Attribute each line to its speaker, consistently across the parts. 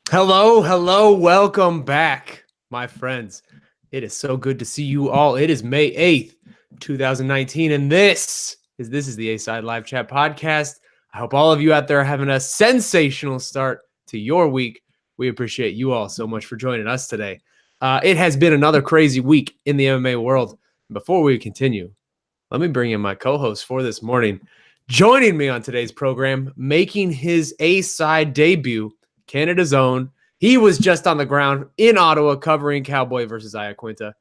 Speaker 1: Hello, welcome back, my friends. It is so good to see you all. It is May 8th, 2019, and this is the A-Side Live Chat Podcast. I hope all of you out there are having a sensational start to your week. We appreciate you all so much for joining us today. It has been another crazy week in the MMA world. Before we continue, let me bring in my co-host for this morning. Joining me on today's program, making his A-Side debut, Canada's own. He was just on the ground in Ottawa covering Cowboy versus Iaquinta.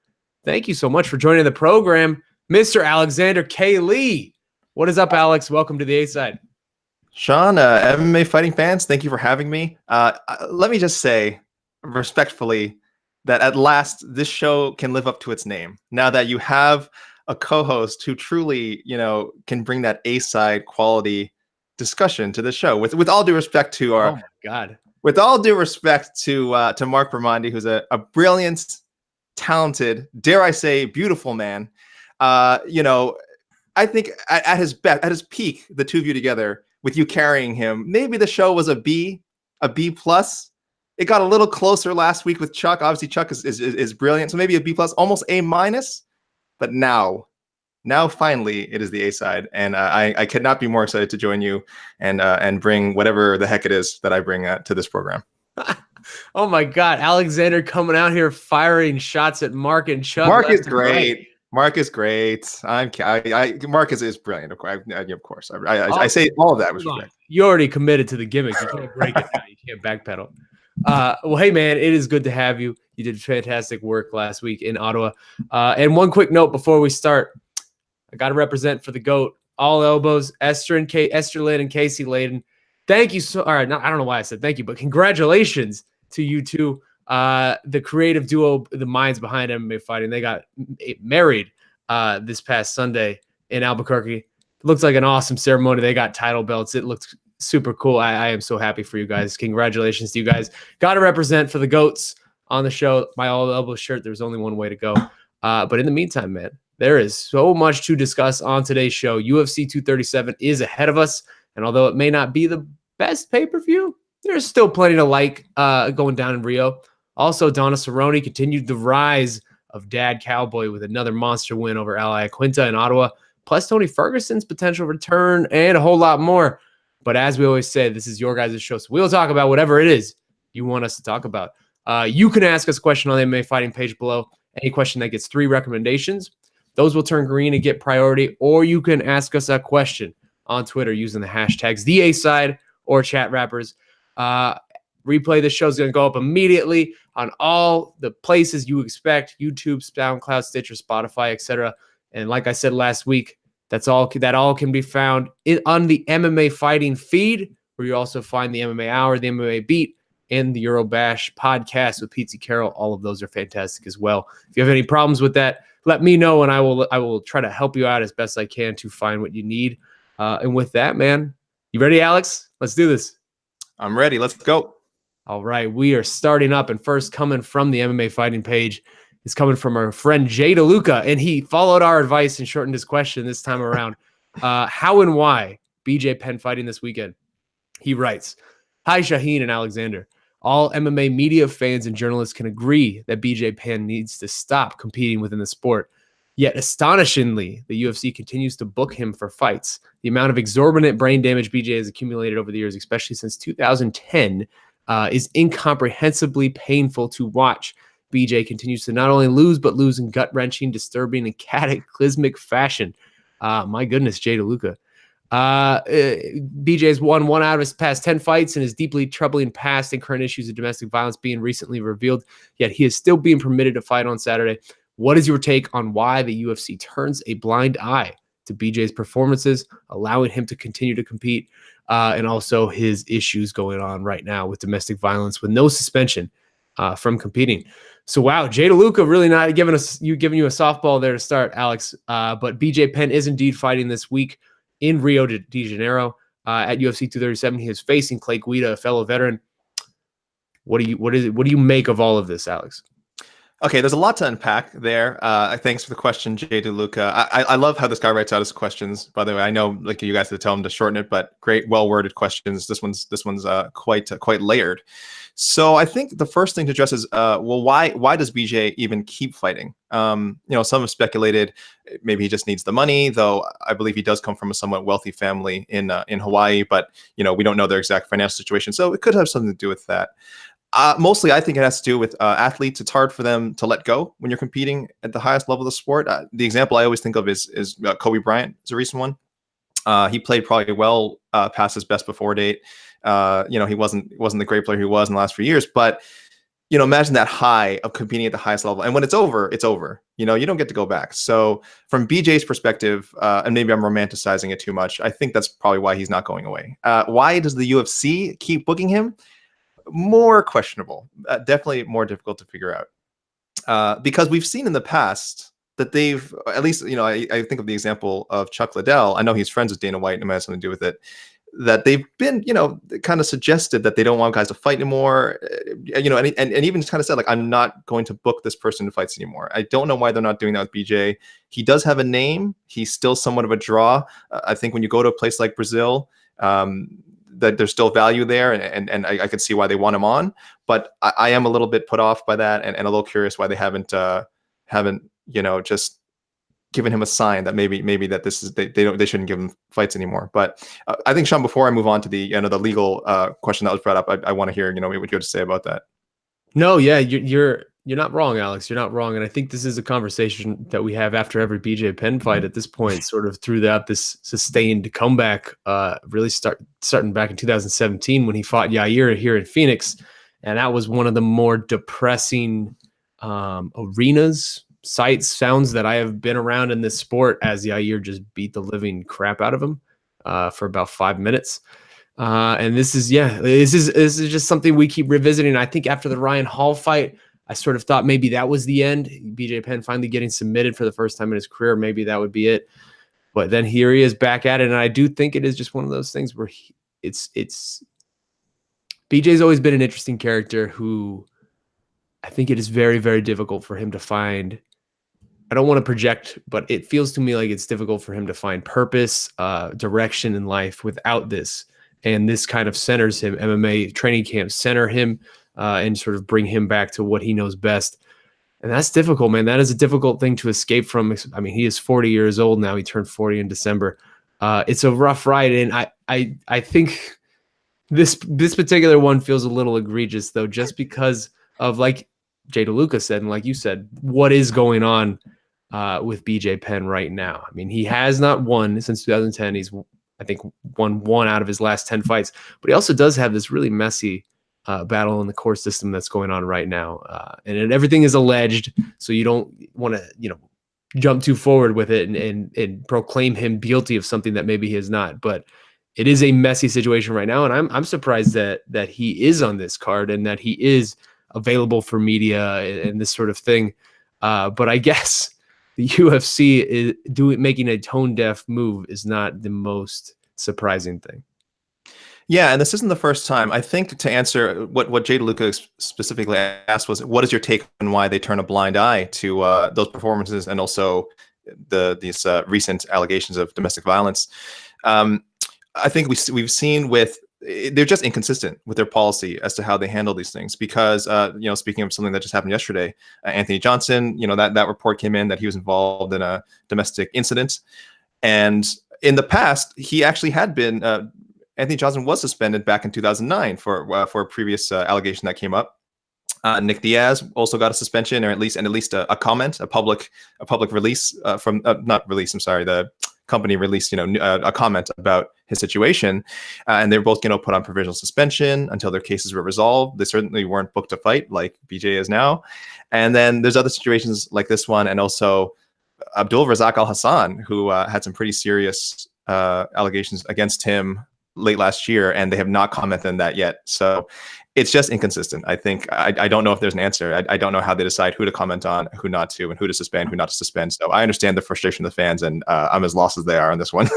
Speaker 1: Thank you so much for joining the program, Mr. Alexander K. Lee. What is up, Alex? Welcome to the A-Side.
Speaker 2: Shaun, MMA fighting fans, thank you for having me. Let me just say respectfully that at last this show can live up to its name. Now that you have a co-host who truly, can bring that A-side quality discussion to the show. With all due respect to our,
Speaker 1: oh my God,
Speaker 2: with all due respect to Mark Bermondi, who's a brilliant, talented, dare I say, beautiful man. I think at his best, at his peak, the two of you together, with you carrying him, maybe the show was a B plus. It got a little closer last week with Chuck. Obviously, Chuck is brilliant, so maybe a B plus, almost A minus. But now finally, it is the A-side, and I could not be more excited to join you and bring whatever the heck it is that I bring to this program.
Speaker 1: Oh my God, Alexander coming out here firing shots at Mark and Chuck.
Speaker 2: Mark is great. Right. Mark is great. Mark is brilliant. Of course. I say all of that with respect.
Speaker 1: You already committed to the gimmick. You can't break it now. You can't backpedal. Well, hey man, it is good to have you. You did fantastic work last week in Ottawa. And one quick note before we start, I got to represent for the GOAT. All elbows, Esther Lynn and Casey Layden. Thank you so. All right, I don't know why I said thank you, but congratulations to you two. The creative duo, the minds behind MMA fighting. They got married this past Sunday in Albuquerque. It looks like an awesome ceremony. They got title belts. It looked super cool. I am so happy for you guys. Congratulations to you guys. Got to represent for the GOATs on the show. My all elbow shirt. There's only one way to go. But in the meantime, man, there is so much to discuss on today's show. UFC 237 is ahead of us. And although it may not be the best pay-per-view, there's still plenty to like going down in Rio. Also, Donna Cerrone continued the rise of Dad Cowboy with another monster win over Iaquinta in Ottawa, plus Tony Ferguson's potential return and a whole lot more. But as we always say, this is your guys' show, so we'll talk about whatever it is you want us to talk about. You can ask us a question on the MMA fighting page below. Any question that gets 3 recommendations, those will turn green and get priority, or you can ask us a question on Twitter using the hashtags TheA-Side or Chat Rappers. Replay this show is going to go up immediately on all the places you expect: YouTube, SoundCloud, Stitcher, Spotify, etc. And like I said last week, that all can be found on the MMA Fighting feed, where you also find the MMA Hour, the MMA Beat, and the Eurobash podcast with Pete Carroll. All of those are fantastic as well. If you have any problems with that, let me know, and I will try to help you out as best I can to find what you need. And with that, man, you ready, Alex? Let's do this.
Speaker 2: I'm ready. Let's go.
Speaker 1: All right, we are starting up, and first coming from the MMA Fighting page is coming from our friend Jay DeLuca, and he followed our advice and shortened his question this time around. How and why BJ Penn fighting this weekend? He writes, "Hi, Shaheen and Alexander. All MMA media fans and journalists can agree that BJ Penn needs to stop competing within the sport. Yet, astonishingly, the UFC continues to book him for fights. The amount of exorbitant brain damage BJ has accumulated over the years, especially since 2010, is incomprehensibly painful to watch. BJ continues to not only lose, but lose in gut-wrenching, disturbing, and cataclysmic fashion." My goodness, Jay DeLuca. BJ's won 1 out of his past 10 fights, and his deeply troubling past and current issues of domestic violence being recently revealed, yet he is still being permitted to fight on Saturday. What is your take on why the UFC turns a blind eye to BJ's performances, allowing him to continue to compete, and also his issues going on right now with domestic violence with no suspension from competing? So, wow, Jay DeLuca really not giving you a softball there to start, Alex. But BJ Penn is indeed fighting this week in Rio de Janeiro at UFC 237. He is facing Clay Guida, a fellow veteran. What do you make of all of this, Alex?
Speaker 2: Okay, there's a lot to unpack there. Thanks for the question, Jay DeLuca. I love how this guy writes out his questions. By the way, I know like you guys had to tell him to shorten it, but great, well-worded questions. This one's quite layered. So I think the first thing to address is well, why does BJ even keep fighting? Some have speculated maybe he just needs the money, though I believe he does come from a somewhat wealthy family in Hawaii, but we don't know their exact financial situation, so it could have something to do with that. Mostly, I think it has to do with athletes. It's hard for them to let go when you're competing at the highest level of the sport. The example I always think of is Kobe Bryant is a recent one. He played probably well past his best before date. He wasn't the great player he was in the last few years, but imagine that high of competing at the highest level, and when it's over, it's over. You don't get to go back. So from BJ's perspective, and maybe I'm romanticizing it too much, I think that's probably why he's not going away. Why does the UFC keep booking him? More questionable, definitely more difficult to figure out, because we've seen in the past that they've, at least, I think of the example of Chuck Liddell. I know he's friends with Dana White and it might have something to do with it, that they've been, kind of suggested that they don't want guys to fight anymore, and even kind of said, like, I'm not going to book this person to fights anymore. I don't know why they're not doing that with BJ. He does have a name. He's still somewhat of a draw. I think when you go to a place like Brazil, that there's still value there, and I could see why they want him on, but I am a little bit put off by that, and a little curious why they haven't just given him a sign that maybe that this is they shouldn't give him fights anymore. But I think, Shaun, before I move on to the the legal question that was brought up, I want to hear what you have to say about that.
Speaker 1: No, yeah, you're not wrong, Alex. You're not wrong. And I think this is a conversation that we have after every BJ Penn fight at this point, sort of throughout this sustained comeback, really starting back in 2017 when he fought Yair here in Phoenix. And that was one of the more depressing sights, sounds that I have been around in this sport, as Yair just beat the living crap out of him for about 5 minutes. And this is just something we keep revisiting. I think after the Ryan Hall fight, I sort of thought maybe that was the end. BJ Penn finally getting submitted for the first time in his career. Maybe that would be it. But then here he is back at it. And I do think it is just one of those things where BJ's always been an interesting character who I think it is very, very difficult for him to find. I don't want to project, but it feels to me like it's difficult for him to find purpose, direction in life without this. And this kind of centers him. MMA training camps center him and sort of bring him back to what he knows best. And that's difficult, man. That is a difficult thing to escape from. I mean, he is 40 years old now. He turned 40 in December. It's a rough ride. And I think this particular one feels a little egregious, though, just because of, like Jay DeLuca said, and like you said, what is going on with BJ Penn right now. I mean, he has not won since 2010. He's, I think, won 1 out of his last 10 fights, but he also does have this really messy battle in the court system that's going on right now. And everything is alleged, so you don't want to, jump too forward with it and proclaim him guilty of something that maybe he is not. But it is a messy situation right now, and I'm surprised that he is on this card and that he is available for media and this sort of thing. But I guess the UFC is making a tone-deaf move is not the most surprising thing.
Speaker 2: Yeah, and this isn't the first time. I think to answer what Jay DeLuca specifically asked was, what is your take on why they turn a blind eye to those performances and also these recent allegations of domestic violence? I think we've seen they're just inconsistent with their policy as to how they handle these things. Because speaking of something that just happened yesterday, Anthony Johnson, that report came in that he was involved in a domestic incident, and in the past he actually had been. Anthony Johnson was suspended back in 2009 for a previous allegation that came up. Nick Diaz also got a suspension, or at least a comment, a public release from not release. I'm sorry, the company released a comment about his situation, and they were both put on provisional suspension until their cases were resolved. They certainly weren't booked to fight like BJ is now. And then there's other situations like this one, and also Abdul Razak Al Hassan, who had some pretty serious allegations against him late last year, and they have not commented on that yet. So it's just inconsistent. I think I don't know if there's an answer. I don't know how they decide who to comment on, who not to, and who to suspend, who not to suspend. So I understand the frustration of the fans, and I'm as lost as they are on this one.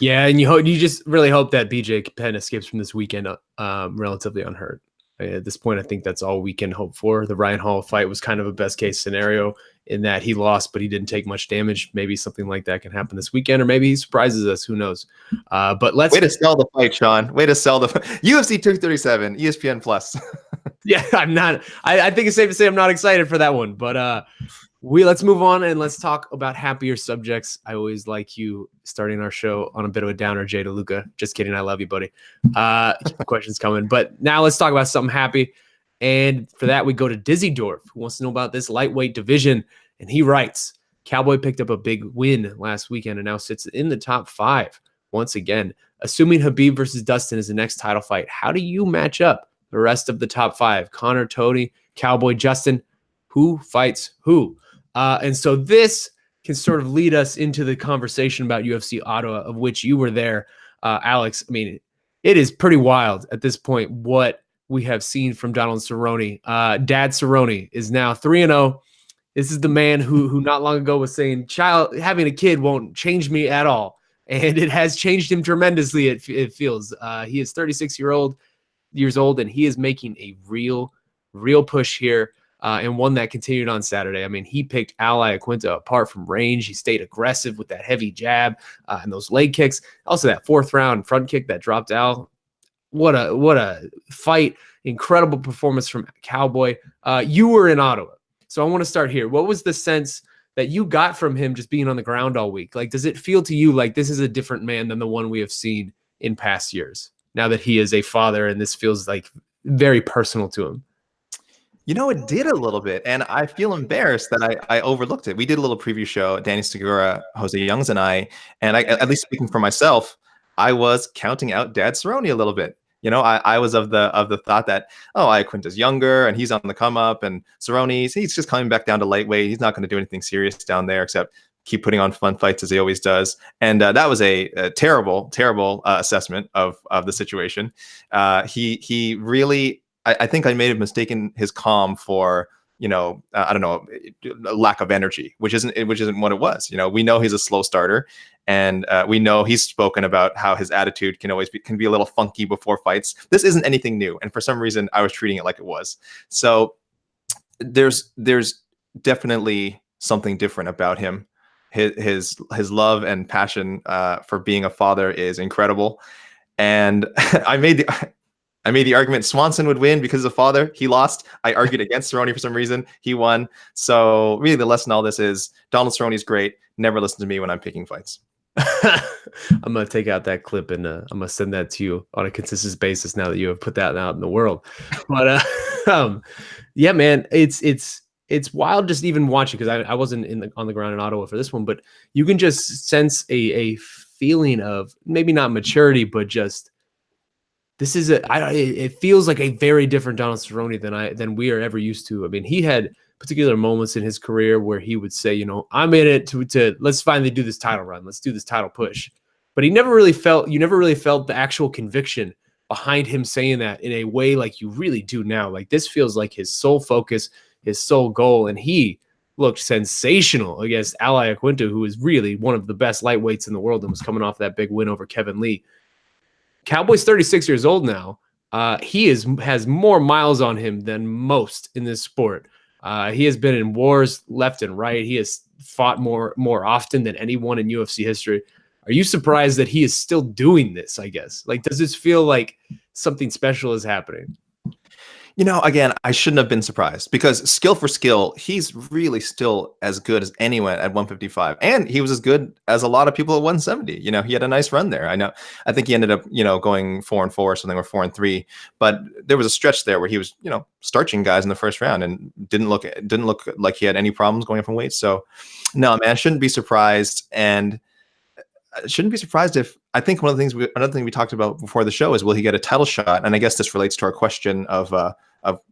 Speaker 1: Yeah, and you just really hope that BJ Penn escapes from this weekend relatively unhurt. At this point, I think that's all we can hope for. The Ryan Hall fight was kind of a best case scenario in that he lost, but he didn't take much damage. Maybe something like that can happen this weekend, or maybe he surprises us. Who knows? But let's
Speaker 2: way to sell the fight, Shaun. Way to sell the UFC 237, ESPN Plus.
Speaker 1: Yeah, I'm not. I think it's safe to say I'm not excited for that one. But let's move on and let's talk about happier subjects. I always like you starting our show on a bit of a downer, Jay DeLuca. Just kidding. I love you, buddy. Keep the questions coming. But now let's talk about something happy. And for that, we go to Dizzy Dorf, who wants to know about this lightweight division. And he writes, Cowboy picked up a big win last weekend and now sits in the top 5 once again. Assuming Khabib versus Dustin is the next title fight, how do you match up the rest of the top 5? Conor, Tony, Cowboy, Justin, who fights who? And so this can sort of lead us into the conversation about UFC Ottawa, of which you were there, Alex. I mean, it is pretty wild at this point what we have seen from Donald Cerrone. Dad Cerrone is now 3-0. This is the man who not long ago was saying, having a kid won't change me at all. And it has changed him tremendously, it feels. He is 36 years old, and he is making a real push here. And one that continued on Saturday. I mean, he picked Al-Shatti apart from range. He stayed aggressive with that heavy jab and those leg kicks. Also, that 4th round front kick that dropped Al. What a fight. Incredible performance from Cowboy. You were in Ottawa. So I want to start here. What was the sense that you got from him just being on the ground all week? Like, does it feel to you like this is a different man than the one we have seen in past years, now that he is a father and this feels like very personal to him?
Speaker 2: You know, it did a little bit, and I feel embarrassed that I overlooked it. We did a little preview show, Danny Segura, Jose Youngs, and I, at least speaking for myself, I was counting out Dad Cerrone a little bit. You know, I was of the thought that, Iaquinta's younger and he's on the come up, and Cerrone, he's just coming back down to lightweight. He's not going to do anything serious down there except keep putting on fun fights as he always does. And that was a terrible assessment of the situation. He really. I think I may have mistaken his calm for, I don't know, a lack of energy, which isn't what it was. We know he's a slow starter, and we know he's spoken about how his attitude can be a little funky before fights. This isn't anything new, and for some reason, I was treating it like it was. So there's definitely something different about him. His love and passion for being a father is incredible, and I made the argument Swanson would win because of father. He lost. I argued against Cerrone for some reason. He won. So really the lesson in all this is Donald Cerrone's great. Never listen to me when I'm picking fights.
Speaker 1: I'm going to take out that clip and I'm going to send that to you on a consistent basis now that you have put that out in the world. But yeah, man, it's wild just even watching, because I wasn't on the ground in Ottawa for this one, but you can just sense a feeling of maybe not maturity, but just this is it feels like a very different Donald Cerrone than we are ever used to. I mean, he had particular moments in his career where he would say, I'm in it to let's finally do this title run. Let's do this title push. But you never really felt the actual conviction behind him saying that in a way like you really do now. Like, this feels like his sole focus, his sole goal. And he looked sensational against Al-Shatti, who is really one of the best lightweights in the world and was coming off that big win over Kevin Lee. Cowboy's 36 years old now. He has more miles on him than most in this sport. He has been in wars left and right. He has fought more often than anyone in UFC history. Are you surprised that he is still doing this, I guess? Like, does this feel like something special is happening?
Speaker 2: Again, I shouldn't have been surprised, because skill for skill, he's really still as good as anyone at 155. And he was as good as a lot of people at 170. He had a nice run there. I think he ended up, going 4-4 or something, or 4-3. But there was a stretch there where he was, starching guys in the first round and didn't look like he had any problems going up in weight. So no, man, I shouldn't be surprised. And I shouldn't be surprised if, I think another thing we talked about before the show is, will he get a title shot? And I guess this relates to our question of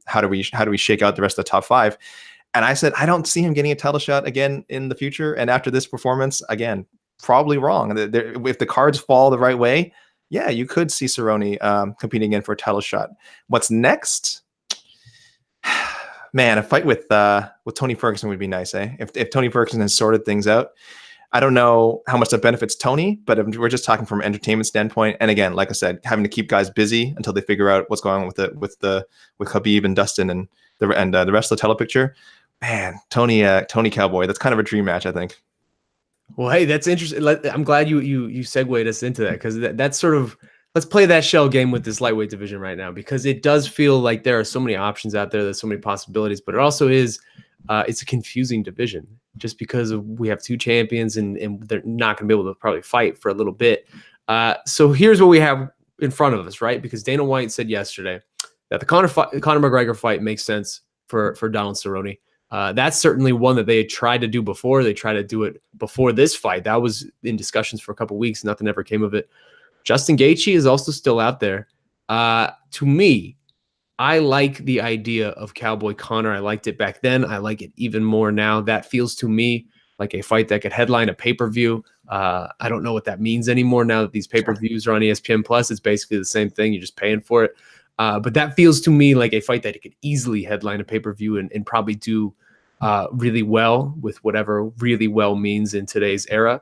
Speaker 2: how do we shake out the rest of the top 5? And I said, I don't see him getting a title shot again in the future. And after this performance, again, probably wrong. If the cards fall the right way, yeah, you could see Cerrone competing again for a title shot. What's next? Man, a fight with Tony Ferguson would be nice, eh? If Tony Ferguson has sorted things out. I don't know how much that benefits Tony, but if we're just talking from an entertainment standpoint, and again, like I said, having to keep guys busy until they figure out what's going on with Khabib and Dustin and the rest of the title picture. Man, Tony Cowboy, that's kind of a dream match, I think.
Speaker 1: Well, hey, that's interesting. I'm glad you segued us into that, because that's sort of, let's play that shell game with this lightweight division right now, because it does feel like there are so many options out there. There's so many possibilities, but it also is, it's a confusing division just because we have two champions and they're not going to be able to probably fight for a little bit. So here's what we have in front of us, right? Because Dana White said yesterday that the Conor McGregor fight makes sense for Donald Cerrone. That's certainly one that they had tried to do before. They tried to do it before this fight. That was in discussions for a couple of weeks. Nothing ever came of it. Justin Gaethje is also still out there. To me, I like the idea of Cowboy Conor. I liked it back then. I like it even more now. That feels to me like a fight that could headline a pay-per-view. I don't know what that means anymore now that these pay-per-views are on ESPN Plus. It's basically the same thing. You're just paying for it. But that feels to me like a fight that could easily headline a pay-per-view and probably do really well, with whatever really well means in today's era.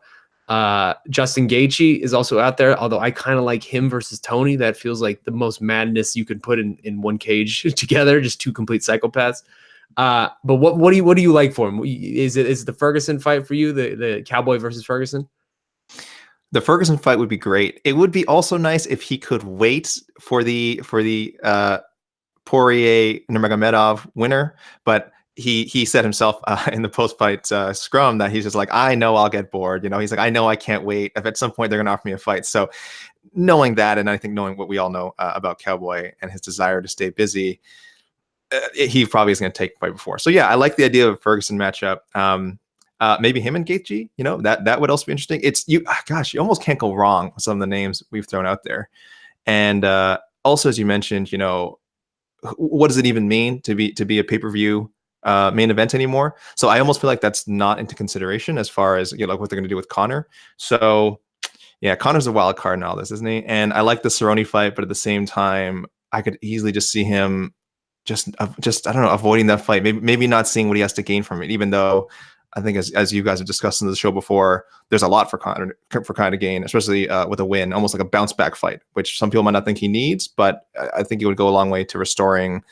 Speaker 1: Justin Gaethje is also out there, although I kind of like him versus Tony. That feels like the most madness you can put in one cage together, just two complete psychopaths. But what do you like for him? Is it the Ferguson fight for you, the Cowboy versus Ferguson?
Speaker 2: The Ferguson fight would be great. It would be also nice if he could wait for the Poirier Nurmagomedov winner, but he said himself in the post-fight scrum that he's just like, I know I'll get bored. He's like, I know I can't wait. If at some point they're going to offer me a fight. So knowing that, and I think knowing what we all know about Cowboy and his desire to stay busy, he probably is going to take the fight before. So yeah, I like the idea of a Ferguson matchup. Maybe him and Gaethje, that would also be interesting. You almost can't go wrong with some of the names we've thrown out there. And also, as you mentioned, what does it even mean to be a pay-per-view main event anymore? So I almost feel like that's not into consideration as far as like what they're going to do with Conor. So yeah, Conor's a wild card in all this, isn't he? And I like the Cerrone fight, but at the same time, I could easily just see him just I don't know, avoiding that fight. Maybe not seeing what he has to gain from it, even though I think as you guys have discussed in the show before, there's a lot for Conor to gain, especially with a win, almost like a bounce back fight, which some people might not think he needs, but I think it would go a long way to restoring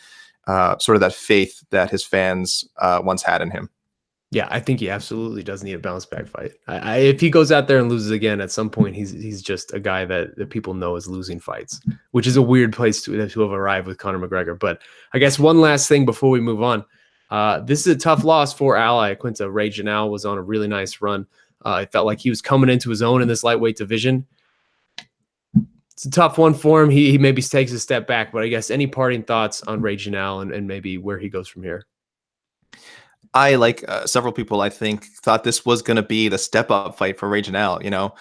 Speaker 2: sort of that faith that his fans once had in him.
Speaker 1: Yeah, I think he absolutely does need a bounce back fight. If he goes out there and loses again, at some point, he's just a guy that people know is losing fights, which is a weird place to have arrived with Conor McGregor. But I guess one last thing before we move on. This is a tough loss for Al Iaquinta. Ray Janelle was on a really nice run. It felt like he was coming into his own in this lightweight division. It's a tough one for him. He maybe takes a step back, but I guess any parting thoughts on Ray Janelle and maybe where he goes from here?
Speaker 2: I, like several people, I think, thought this was going to be the step-up fight for Ray Janelle.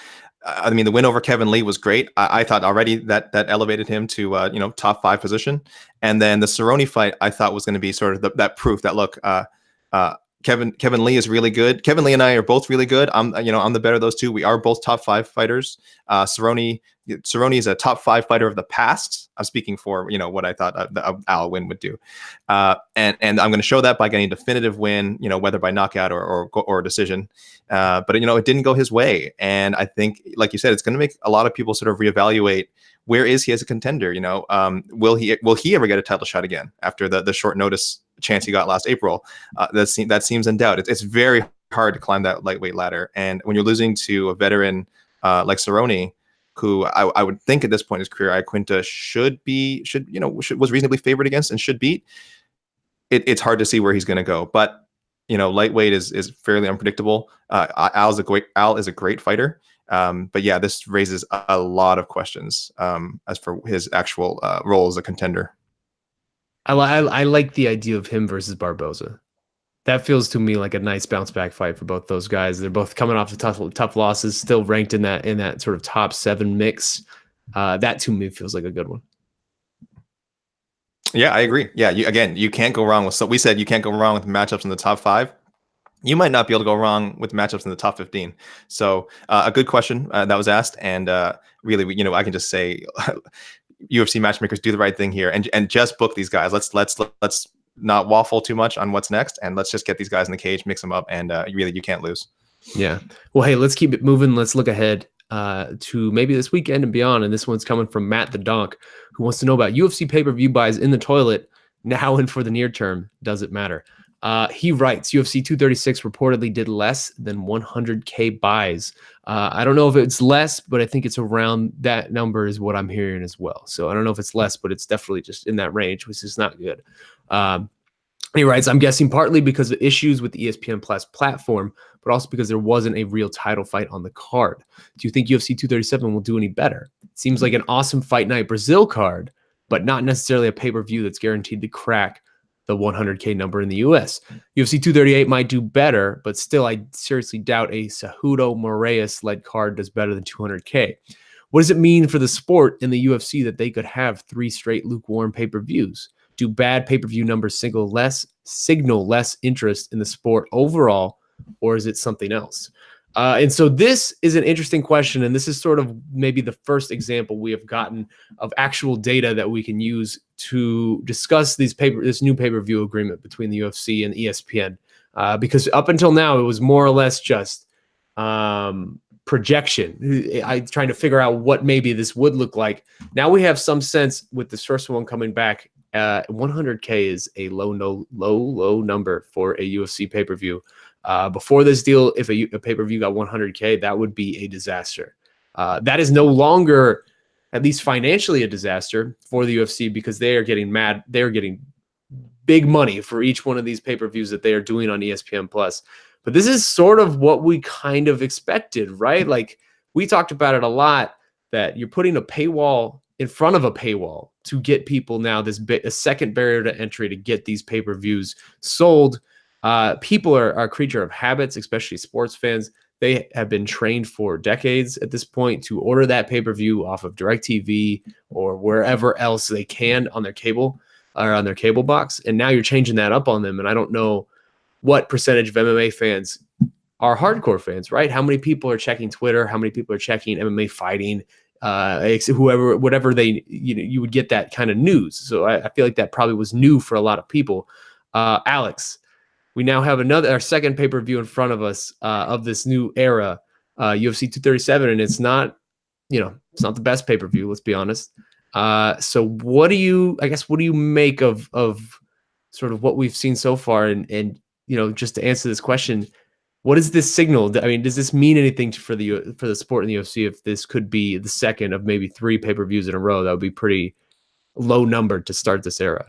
Speaker 2: I mean, the win over Kevin Lee was great. I thought already that elevated him to top 5 position. And then the Cerrone fight, I thought was going to be sort of that proof that, look, Kevin Lee is really good. Kevin Lee and I are both really good. I'm the better of those two. We are both top 5 fighters. Cerrone is a top 5 fighter of the past. I'm speaking for what I thought Al win would do, and I'm going to show that by getting a definitive win. Whether by knockout or decision. But it didn't go his way, and I think, like you said, it's going to make a lot of people sort of reevaluate where is he as a contender. Will he ever get a title shot again after the short notice chance he got last April? That seems in doubt. It's very hard to climb that lightweight ladder, and when you're losing to a veteran like Cerrone, who I would think at this point in his career, Iaquinta was reasonably favored against and should beat. It's hard to see where he's going to go, but lightweight is fairly unpredictable. Al is a great fighter, but yeah, this raises a lot of questions as for his actual role as a contender.
Speaker 1: I like the idea of him versus Barboza. That feels to me like a nice bounce back fight for both those guys. They're both coming off the tough losses, still ranked in that sort of top 7 mix. That to me feels like a good one.
Speaker 2: Yeah, I agree. Yeah, you can't go wrong with. So we said you can't go wrong with matchups in the top 5. You might not be able to go wrong with matchups in the top 15. So a good question that was asked, and really, I can just say, UFC matchmakers, do the right thing here and just book these guys. Let's not waffle too much on what's next, and let's just get these guys in the cage, mix them up, and really, you can't lose.
Speaker 1: Yeah. Well, hey, let's keep it moving. Let's look ahead to maybe this weekend and beyond. And this one's coming from Matt the Donk, who wants to know about UFC pay-per-view buys in the toilet now and for the near term. Does it matter? He writes, UFC 236 reportedly did less than 100K buys. I don't know if it's less, but I think it's around that number is what I'm hearing as well. So I don't know if it's less, but it's definitely just in that range, which is not good. He writes, I'm guessing partly because of issues with the ESPN Plus platform, but also because there wasn't a real title fight on the card. Do you think UFC 237 will do any better? It seems like an awesome Fight Night Brazil card, but not necessarily a pay-per-view that's guaranteed to crack the 100K number in the US. UFC 238 might do better, but still, I seriously doubt a Cejudo Moraes-led card does better than 200K. What does it mean for the sport in the UFC that they could have 3 straight lukewarm pay-per-views? Do bad pay-per-view numbers signal less interest in the sport overall, or is it something else? And so this is an interesting question, and this is sort of maybe the first example we have gotten of actual data that we can use to discuss this new pay-per-view agreement between the UFC and ESPN. Because up until now, it was more or less just projection. I'm trying to figure out what maybe this would look like. Now we have some sense with this first one coming back. 100K is a low number for a UFC pay-per-view. Before this deal, if a pay-per-view got 100K, that would be a disaster. That is no longer, at least financially, a disaster for the UFC because they are getting mad. They are getting big money for each one of these pay-per-views that they are doing on ESPN Plus. But this is sort of what we kind of expected, right? Like we talked about it a lot, that you're putting a paywall in front of a paywall to get people now a second barrier to entry to get these pay-per-views sold. People are a creature of habits, especially sports fans. They have been trained for decades at this point to order that pay-per-view off of DirecTV or wherever else they can on their cable or on their cable box. And now you're changing that up on them. And I don't know what percentage of MMA fans are hardcore fans, right? How many people are checking Twitter? How many people are checking MMA fighting? Whatever they, you would get that kind of news. So I feel like that probably was new for a lot of people. Alex, we now have our second pay-per-view in front of us of this new era, UFC 237, and it's not the best pay-per-view. Let's be honest. So what do you make of sort of what we've seen so far? And just to answer this question, what is this signal? I mean, does this mean anything for the sport in the UFC if this could be the second of maybe 3 pay-per-views in a row? That would be pretty low number to start this era.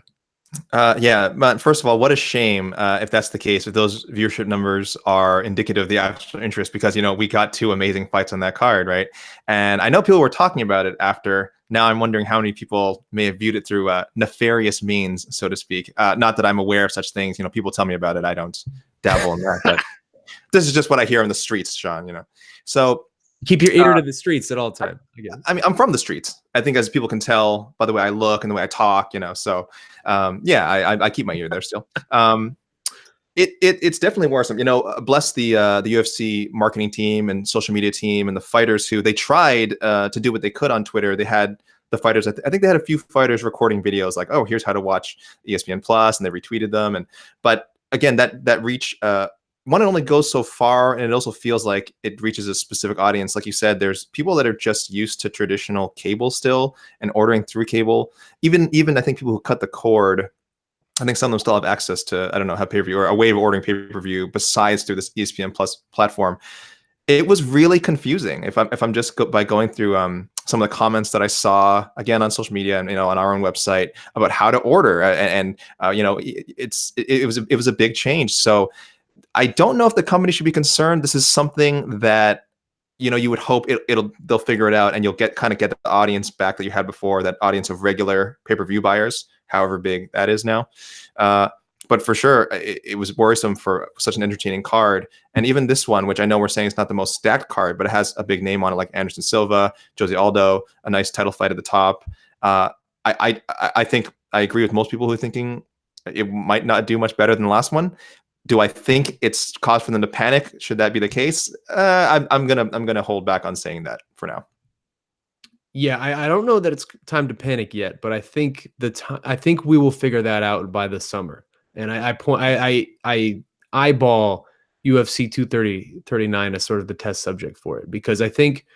Speaker 2: Yeah, but first of all, what a shame if that's the case, if those viewership numbers are indicative of the actual interest, because, we got 2 amazing fights on that card, right? And I know people were talking about it after. Now I'm wondering how many people may have viewed it through nefarious means, so to speak. Not that I'm aware of such things. People tell me about it. I don't dabble in that, but this is just what I hear on the streets, Shaun, So
Speaker 1: keep your ear to the streets at all time.
Speaker 2: I mean, I'm from the streets. I think, as people can tell by the way I look and the way I talk, So, I keep my ear there still. It's definitely worrisome. Bless the UFC marketing team and social media team and the fighters who they tried to do what they could on Twitter. They had the fighters. I think they had a few fighters recording videos like, "Oh, here's how to watch ESPN Plus," and they retweeted them. But again, that reach. One, it only goes so far, and it also feels like it reaches a specific audience. Like you said, there's people that are just used to traditional cable still and ordering through cable. Even I think people who cut the cord, I think some of them still have access to, I don't know, have pay-per-view or a way of ordering pay-per-view besides through this ESPN Plus platform. It was really confusing. If I'm just by going through some of the comments that I saw again on social media and on our own website about how to order, and it was a big change. So I don't know if the company should be concerned. This is something that you would hope they'll figure it out, and you'll get the audience back that you had before, that audience of regular pay-per-view buyers, however big that is now. But for sure, it was worrisome for such an entertaining card. And even this one, which I know we're saying is not the most stacked card, but it has a big name on it, like Anderson Silva, Jose Aldo, a nice title fight at the top. I think I agree with most people who are thinking it might not do much better than the last one. Do I think it's cause for them to panic? Should that be the case? I'm gonna hold back on saying that for now.
Speaker 1: Yeah, I don't know that it's time to panic yet, but I think I think we will figure that out by the summer. And I eyeball UFC 239 as sort of the test subject for it, because I think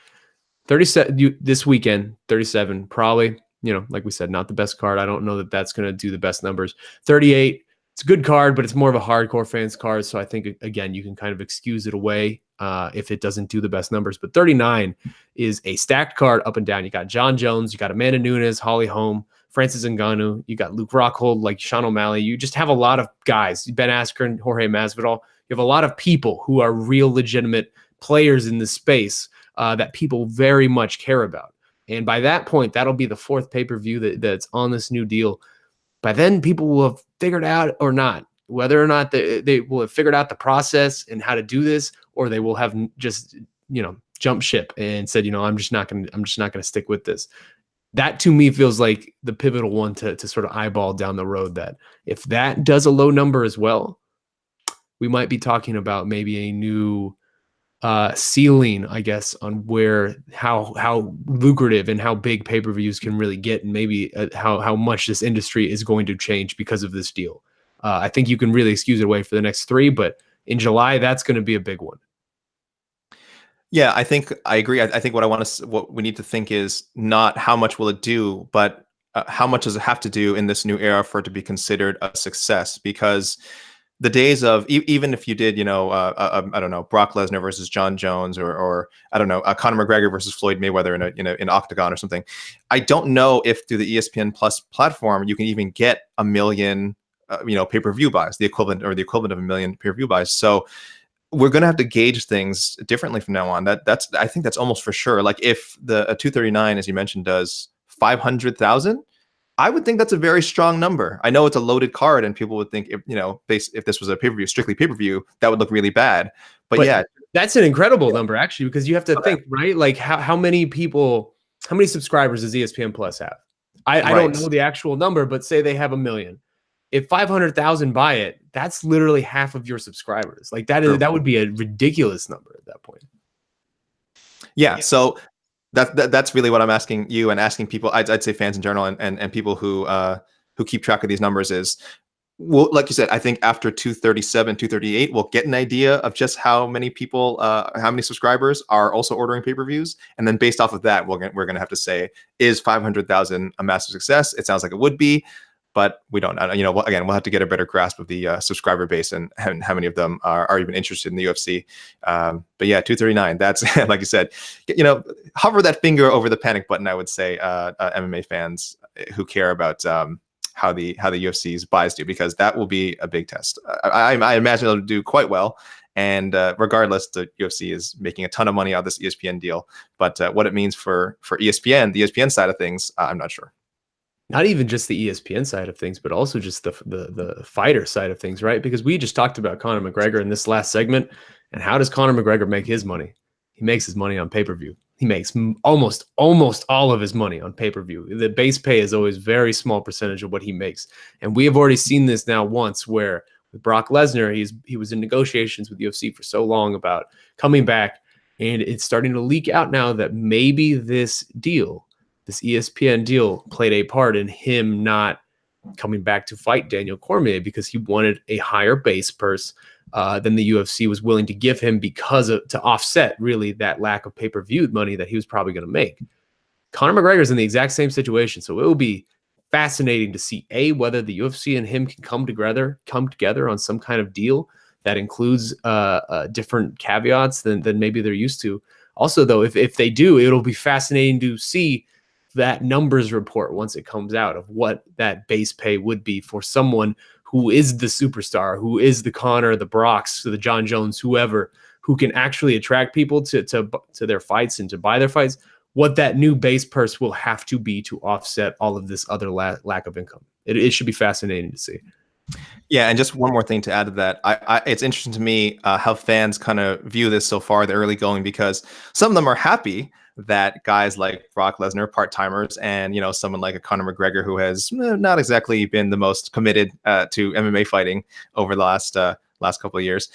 Speaker 1: 37 this weekend, 37 probably, like we said, not the best card. I don't know that that's going to do the best numbers. 38, it's a good card, but it's more of a hardcore fans card. So I think, again, you can kind of excuse it away if it doesn't do the best numbers. But 39 is a stacked card up and down. You got John Jones, you got Amanda Nunes, Holly Holm, Francis Ngannou, you got Luke Rockhold, like Sean O'Malley. You just have a lot of guys, Ben Askren, Jorge Masvidal. You have a lot of people who are real legitimate players in this space that people very much care about. And by that point, that'll be the fourth pay-per-view that's on this new deal. By then, people will have figured out or not, whether or not they will have figured out the process and how to do this, or they will have just, jumped ship and said, I'm just not going to stick with this. That to me feels like the pivotal one to sort of eyeball down the road, that if that does a low number as well, we might be talking about maybe a new ceiling, I guess, on how lucrative and how big pay-per-views can really get, and maybe how much this industry is going to change because of this deal. I think you can really excuse it away for the next 3, but in July, that's going to be a big one.
Speaker 2: Yeah, I think I agree. I think what we need to think is not how much will it do, but how much does it have to do in this new era for it to be considered a success? Because the days of even if you did, I don't know, Brock Lesnar versus John Jones, or I don't know, Conor McGregor versus Floyd Mayweather in an octagon or something. I don't know if through the ESPN Plus platform you can even get 1 million, pay-per-view buys, the equivalent of 1 million pay-per-view buys. So we're going to have to gauge things differently from now on. I think that's almost for sure. Like if the 239, as you mentioned, does 500,000. I would think that's a very strong number. I know it's a loaded card, and people would think, if this was a pay-per-view, strictly pay-per-view, that would look really bad. But yeah,
Speaker 1: that's an incredible number, actually, because you have to think, right? Like how many subscribers does ESPN Plus have? I don't know the actual number, but say they have 1 million. If 500,000 buy it, that's literally half of your subscribers. Like that would be a ridiculous number at that point.
Speaker 2: Yeah. So that's really what I'm asking you and asking people. I'd say fans in general and people who keep track of these numbers is, well, like you said, I think after 237, 238, we'll get an idea of just how many people, how many subscribers are also ordering pay-per-views. And then based off of that, we're going to have to say, is 500,000 a massive success? It sounds like it would be, but we don't know. Again, we'll have to get a better grasp of the subscriber base and how many of them are even interested in the UFC. But yeah, 239, that's, like you said, hover that finger over the panic button, I would say, MMA fans who care about how the UFC's buys do, because that will be a big test. I imagine it'll do quite well. And regardless, the UFC is making a ton of money out of this ESPN deal. But what it means for ESPN, the ESPN side of things, I'm not sure.
Speaker 1: Not even just the ESPN side of things, but also just the fighter side of things, right? Because we just talked about Conor McGregor in this last segment. And how does Conor McGregor make his money? He makes his money on pay-per-view. He makes almost all of his money on pay-per-view. The base pay is always very small percentage of what he makes. And we have already seen this now once, where with Brock Lesnar, he was in negotiations with UFC for so long about coming back. And it's starting to leak out now that maybe this ESPN deal played a part in him not coming back to fight Daniel Cormier, because he wanted a higher base purse than the UFC was willing to give him, to offset really that lack of pay-per-view money that he was probably going to make. Conor McGregor is in the exact same situation. So it will be fascinating to see whether the UFC and him can come together on some kind of deal that includes different caveats than maybe they're used to. Also, though, if they do, it'll be fascinating to see that numbers report once it comes out of what that base pay would be for someone who is the superstar, who is the Conor, the Brocks, the John Jones, whoever, who can actually attract people to their fights and to buy their fights, what that new base purse will have to be to offset all of this other lack of income. It should be fascinating to see.
Speaker 2: Yeah, and just one more thing to add to that. It's interesting to me how fans kind of view this so far, the early going, because some of them are happy that guys like Brock Lesnar, part-timers, and someone like a Conor McGregor, who has not exactly been the most committed to MMA fighting over the last couple of years,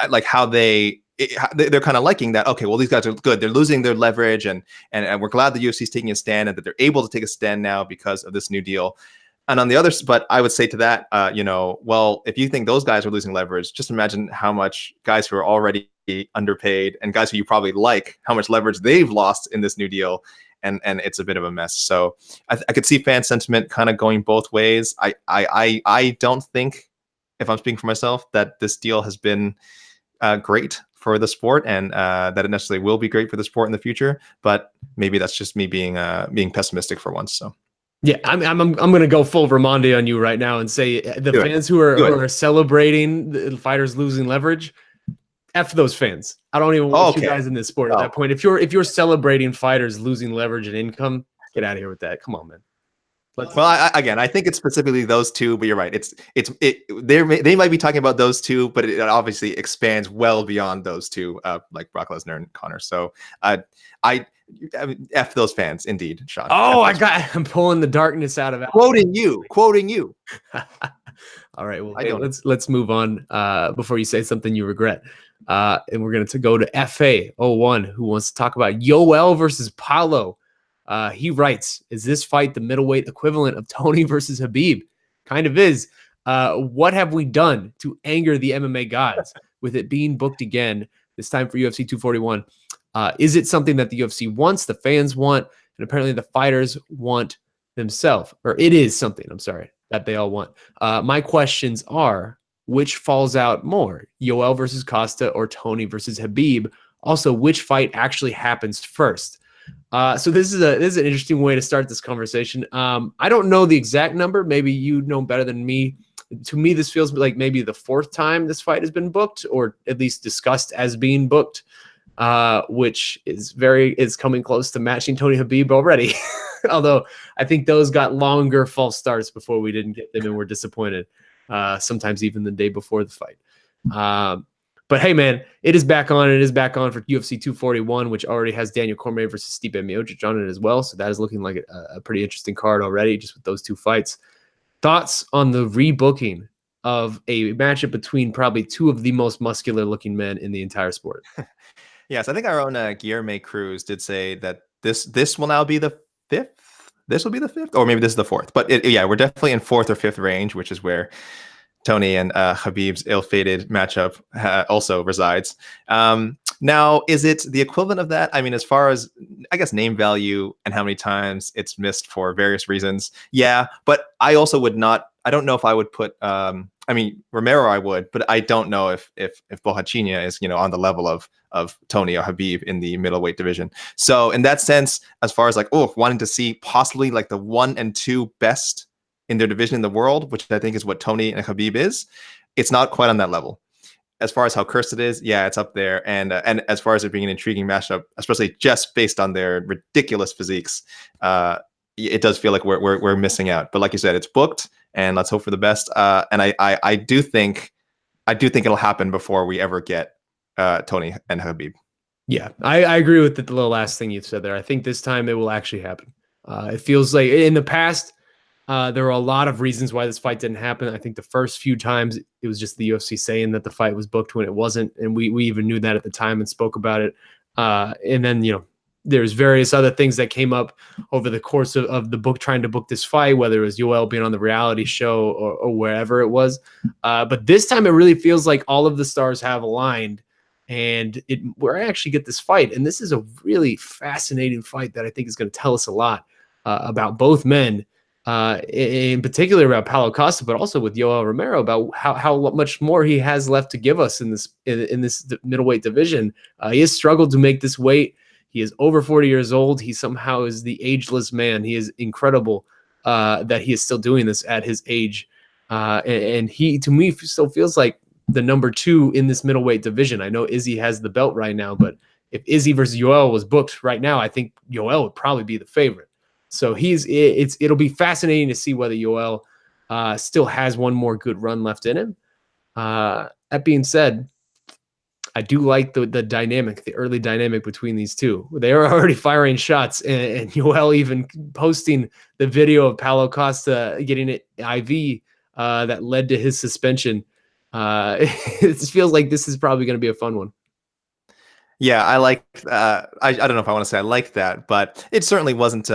Speaker 2: like how they're kind of liking that. Okay, well, these guys are good. They're losing their leverage, and we're glad the UFC is taking a stand and that they're able to take a stand now because of this new deal. And on the other, but I would say to that, well, if you think those guys are losing leverage, just imagine how much guys who are already underpaid and guys who you probably like, how much leverage they've lost in this new deal. And it's a bit of a mess. So I could see fan sentiment kind of going both ways. I don't think, if I'm speaking for myself, that this deal has been great for the sport, and that it necessarily will be great for the sport in the future. But maybe that's just me being pessimistic for once. So.
Speaker 1: Yeah, I'm going to go full Ramondi on you right now and say the fans who are celebrating the fighters losing leverage, F those fans. I don't even want you guys in this sport at that point. If you're celebrating fighters losing leverage and income, get out of here with that. Come on, man.
Speaker 2: I think it's specifically those two, but you're right. They might be talking about those two, but it obviously expands well beyond those two, like Brock Lesnar and Conor. So I mean, F those fans, indeed, Shaun.
Speaker 1: Oh, I'm pulling the darkness out of it.
Speaker 2: Quoting you.
Speaker 1: All right. Well, hey, let's move on before you say something you regret. And we're going to go to FA01, who wants to talk about Yoel versus Paulo. He writes, is this fight the middleweight equivalent of Tony versus Khabib? Kind of is. What have we done to anger the MMA gods with it being booked again, this time for UFC 241? Is it something that the UFC wants, the fans want, and apparently the fighters want themselves? Or it is something, that they all want. My questions are, which falls out more, Yoel versus Costa or Tony versus Khabib? Also, which fight actually happens first? So this is an interesting way to start this conversation. I don't know the exact number. Maybe you know better than me. To me, this feels like maybe the fourth time this fight has been booked, or at least discussed as being booked, which is coming close to matching Tony Khabib already. Although I think those got longer false starts before we didn't get them and were disappointed. Sometimes even the day before the fight. But hey, man, it is back on. It is back on for UFC 241, which already has Daniel Cormier versus Stipe Miocic on it as well. So that is looking like a pretty interesting card already, just with those two fights. Thoughts on the rebooking of a matchup between probably two of the most muscular-looking men in the entire sport?
Speaker 2: Yes, I think our own Guilherme Cruz did say that this will now be the fifth. This will be the fifth, or maybe this is the fourth. But we're definitely in fourth or fifth range, which is where Tony and Khabib's ill-fated matchup also resides. Now, is it the equivalent of that? I mean, as far as, I guess, name value and how many times it's missed for various reasons. Yeah, but I also would not, I don't know if I would put, Romero I would, but I don't know if Bohachinia is, on the level of Tony or Khabib in the middleweight division. So in that sense, as far as wanting to see possibly like the 1 and 2 best in their division in the world, which I think is what Tony and Khabib is, it's not quite on that level. As far as how cursed it is, yeah, it's up there. And as far as it being an intriguing matchup, especially just based on their ridiculous physiques, it does feel like we're missing out. But like you said, it's booked, and let's hope for the best. And I do think it'll happen before we ever get Tony and Khabib.
Speaker 1: Yeah, I agree with the last thing you said there. I think this time it will actually happen. It feels like in the past, there were a lot of reasons why this fight didn't happen. I think the first few times it was just the UFC saying that the fight was booked when it wasn't. And we even knew that at the time and spoke about it. And then, there's various other things that came up over the course of the book, trying to book this fight, whether it was Yoel being on the reality show or wherever it was. But this time it really feels like all of the stars have aligned, and we're actually get this fight. And this is a really fascinating fight that I think is going to tell us a lot about both men. In particular about Paulo Costa, but also with Yoel Romero, about how much more he has left to give us in this middleweight division. He has struggled to make this weight. He is over 40 years old. He somehow is the ageless man. He is incredible that he is still doing this at his age. And he, to me, still feels like the number 2 in this middleweight division. I know Izzy has the belt right now, but if Izzy versus Yoel was booked right now, I think Yoel would probably be the favorite. So it'll be fascinating to see whether Yoel still has one more good run left in him. That being said, I do like the dynamic, the early dynamic between these two. They are already firing shots, and Yoel even posting the video of Paulo Costa getting it IV that led to his suspension. It feels like this is probably going to be a fun one.
Speaker 2: Yeah, I like. I don't know if I want to say I like that, but it certainly wasn't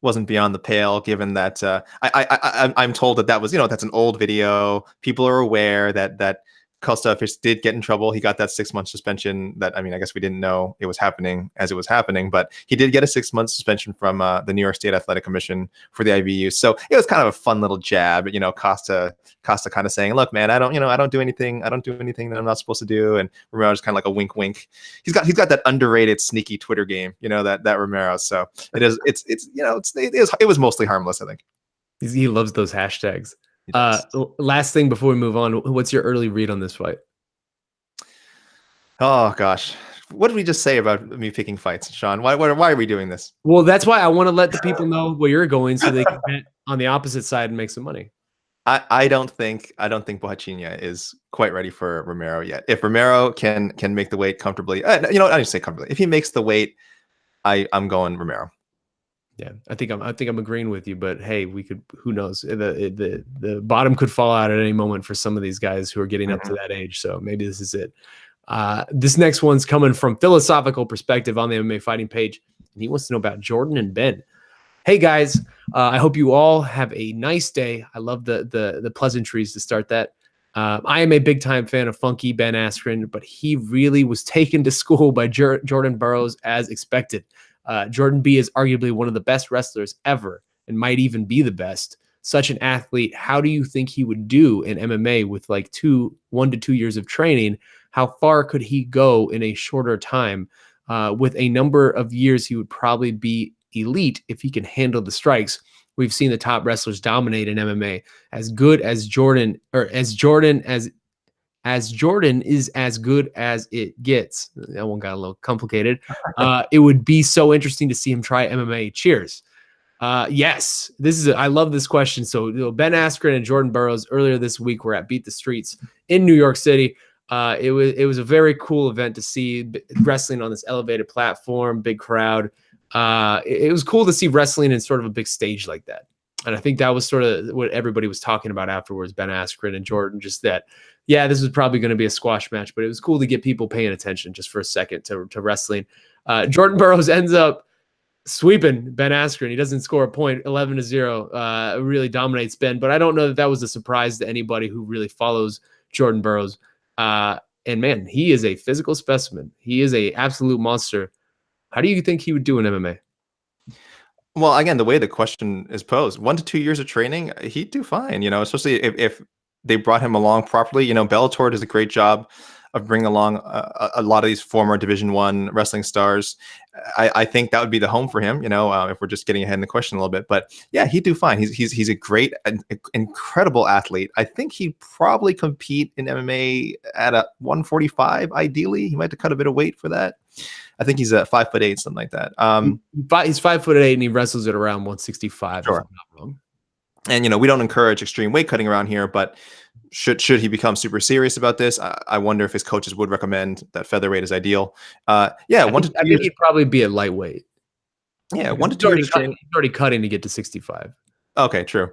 Speaker 2: wasn't beyond the pale, given that I'm told that was, that's an old video. People are aware that Costa did get in trouble. He got that 6-month suspension. That, I mean, I guess we didn't know it was happening as it was happening, but he did get a 6-month suspension from the New York State Athletic Commission for the IBU. So it was kind of a fun little jab. Costa kind of saying, "Look, man, I don't do anything that I'm not supposed to do." And Romero just kind of like a wink, wink. He's got that underrated, sneaky Twitter game, that Romero. So it was mostly harmless, I think.
Speaker 1: He loves those hashtags. Last thing before we move on, what's your early read on this fight?
Speaker 2: Oh gosh, what did we just say about me picking fights, Shaun? Why are we doing this?
Speaker 1: Well, that's why I want to let the people know where you're going, so they can bet on the opposite side and make some money.
Speaker 2: I don't think Bohachinha is quite ready for Romero yet. If Romero can make the weight comfortably, I didn't say comfortably. If he makes the weight, I'm going Romero.
Speaker 1: Yeah, I think I'm agreeing with you, but hey, who knows? The bottom could fall out at any moment for some of these guys who are getting up to that age. So maybe this is it. This next one's coming from Philosophical Perspective on the MMA Fighting page, and he wants to know about Jordan and Ben. Hey guys, I hope you all have a nice day. I love the pleasantries to start that. I am a big time fan of Funky Ben Askren, but he really was taken to school by Jordan Burroughs as expected. Jordan B is arguably one of the best wrestlers ever and might even be the best. Such an athlete, how do you think he would do in MMA with like 1 to 2 years of training? How far could he go in a shorter time? With a number of years, he would probably be elite if he can handle the strikes. We've seen the top wrestlers dominate in MMA. As good as Jordan, or as Jordan is as good as it gets. That one got a little complicated. It would be so interesting to see him try MMA. Cheers. Yes, I love this question. So Ben Askren and Jordan Burroughs earlier this week were at Beat the Streets in New York City. It was a very cool event to see wrestling on this elevated platform, big crowd. It was cool to see wrestling in sort of a big stage like that. And I think that was sort of what everybody was talking about afterwards, Ben Askren and Jordan, just that, yeah, this was probably going to be a squash match, but it was cool to get people paying attention just for a second to wrestling. Jordan Burroughs ends up sweeping Ben Askren. He doesn't score a point, 11-0, really dominates Ben, but I don't know that was a surprise to anybody who really follows Jordan Burroughs. And man, he is a physical specimen. He is a absolute monster. How do you think he would do in MMA?
Speaker 2: Well, again, the way the question is posed, 1 to 2 years of training, he'd do fine, especially if they brought him along properly. Bellator does a great job of bringing along a lot of these former Division I wrestling stars. I think that would be the home for him, if we're just getting ahead in the question a little bit. But yeah, he'd do fine. He's a great, incredible athlete. I think he'd probably compete in MMA at a 145. Ideally, he might have to cut a bit of weight for that. I think he's at 5'8", something like that.
Speaker 1: He's 5'8", and he wrestles at around 165.
Speaker 2: Sure.
Speaker 1: If I'm not wrong.
Speaker 2: And we don't encourage extreme weight cutting around here, but should he become super serious about this, I wonder if his coaches would recommend that featherweight is ideal. Yeah, I think
Speaker 1: he'd probably be a lightweight.
Speaker 2: Yeah, 1 to 2 years training.
Speaker 1: He's already cutting to get to 65.
Speaker 2: Okay, true.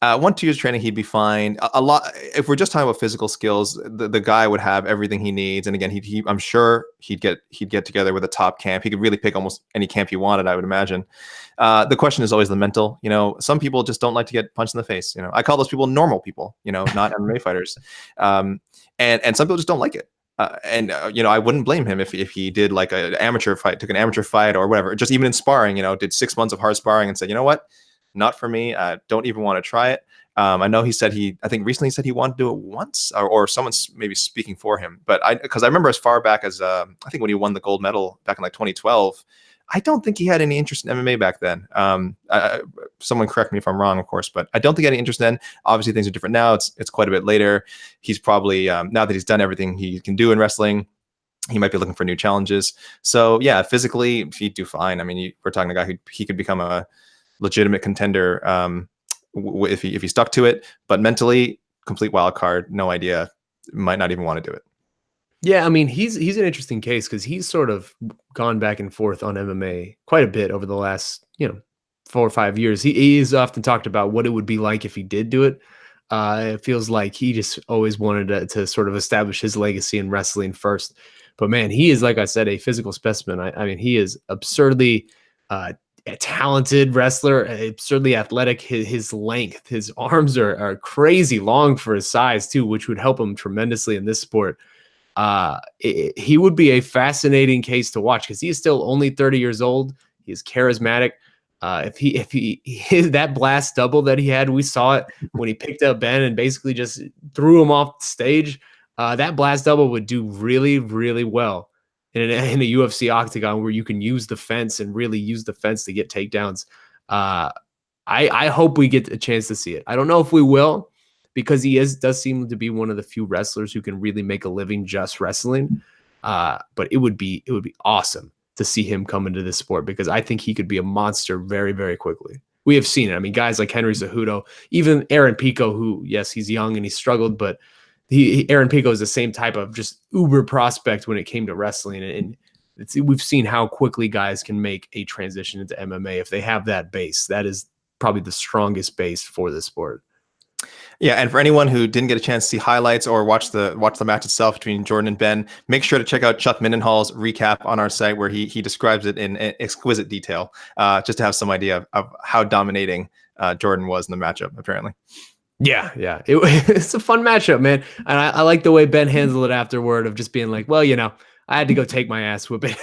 Speaker 2: 1 to 2 years training, he'd be fine. A lot. If we're just talking about physical skills, the guy would have everything he needs. And again, I'm sure he'd get together with a top camp. He could really pick almost any camp he wanted, I would imagine. The question is always the mental. Some people just don't like to get punched in the face. I call those people normal people. Not MMA fighters. And some people just don't like it. I wouldn't blame him if he did like an amateur fight, took an amateur fight or whatever. Just even in sparring, did 6 months of hard sparring and said, you know what? Not for me. Don't even want to try it. I know I think recently he said he wanted to do it once, or someone's maybe speaking for him. But because I remember as far back as I think when he won the gold medal back in like 2012, I don't think he had any interest in MMA back then. Someone correct me if I'm wrong, of course, but I don't think he had any interest then. Obviously, things are different now. It's quite a bit later. He's probably now that he's done everything he can do in wrestling, he might be looking for new challenges. So yeah, physically he'd do fine. I mean, we're talking a guy he could become a legitimate contender if he stuck to it, but mentally, complete wild card. No idea. Might not even want to do it.
Speaker 1: Yeah, I mean, he's an interesting case because he's sort of gone back and forth on MMA quite a bit over the last 4 or 5 years. He's often talked about what it would be like if he did do it. It feels like he just always wanted to sort of establish his legacy in wrestling first. But man, he is, like I said, a physical specimen. I mean, he is absurdly a talented wrestler, certainly athletic. His length, his arms are crazy long for his size too, which would help him tremendously in this sport. He would be a fascinating case to watch because he is still only 30 years old. He is charismatic. If he that blast double that he had, we saw it when he picked up Ben and basically just threw him off the stage. That blast double would do really, really well in a UFC octagon where you can use the fence and really use the fence to get takedowns. I hope we get a chance to see it. I don't know if we will, because he does seem to be one of the few wrestlers who can really make a living just wrestling. But it would be awesome to see him come into this sport, because I think he could be a monster very, very quickly. We have seen it. I mean, guys like Henry Cejudo, even Aaron Pico, who, yes, he's young and he struggled, but Aaron Pico is the same type of just uber prospect when it came to wrestling. And we've seen how quickly guys can make a transition into MMA if they have that base. That is probably the strongest base for the sport.
Speaker 2: Yeah, and for anyone who didn't get a chance to see highlights or watch the match itself between Jordan and Ben, make sure to check out Chuck Mindenhall's recap on our site, where he describes it in exquisite detail, just to have some idea of how dominating Jordan was in the matchup, apparently.
Speaker 1: Yeah. It's a fun matchup, man. And I like the way Ben handled it afterward, of just being like, well, I had to go take my ass whooping.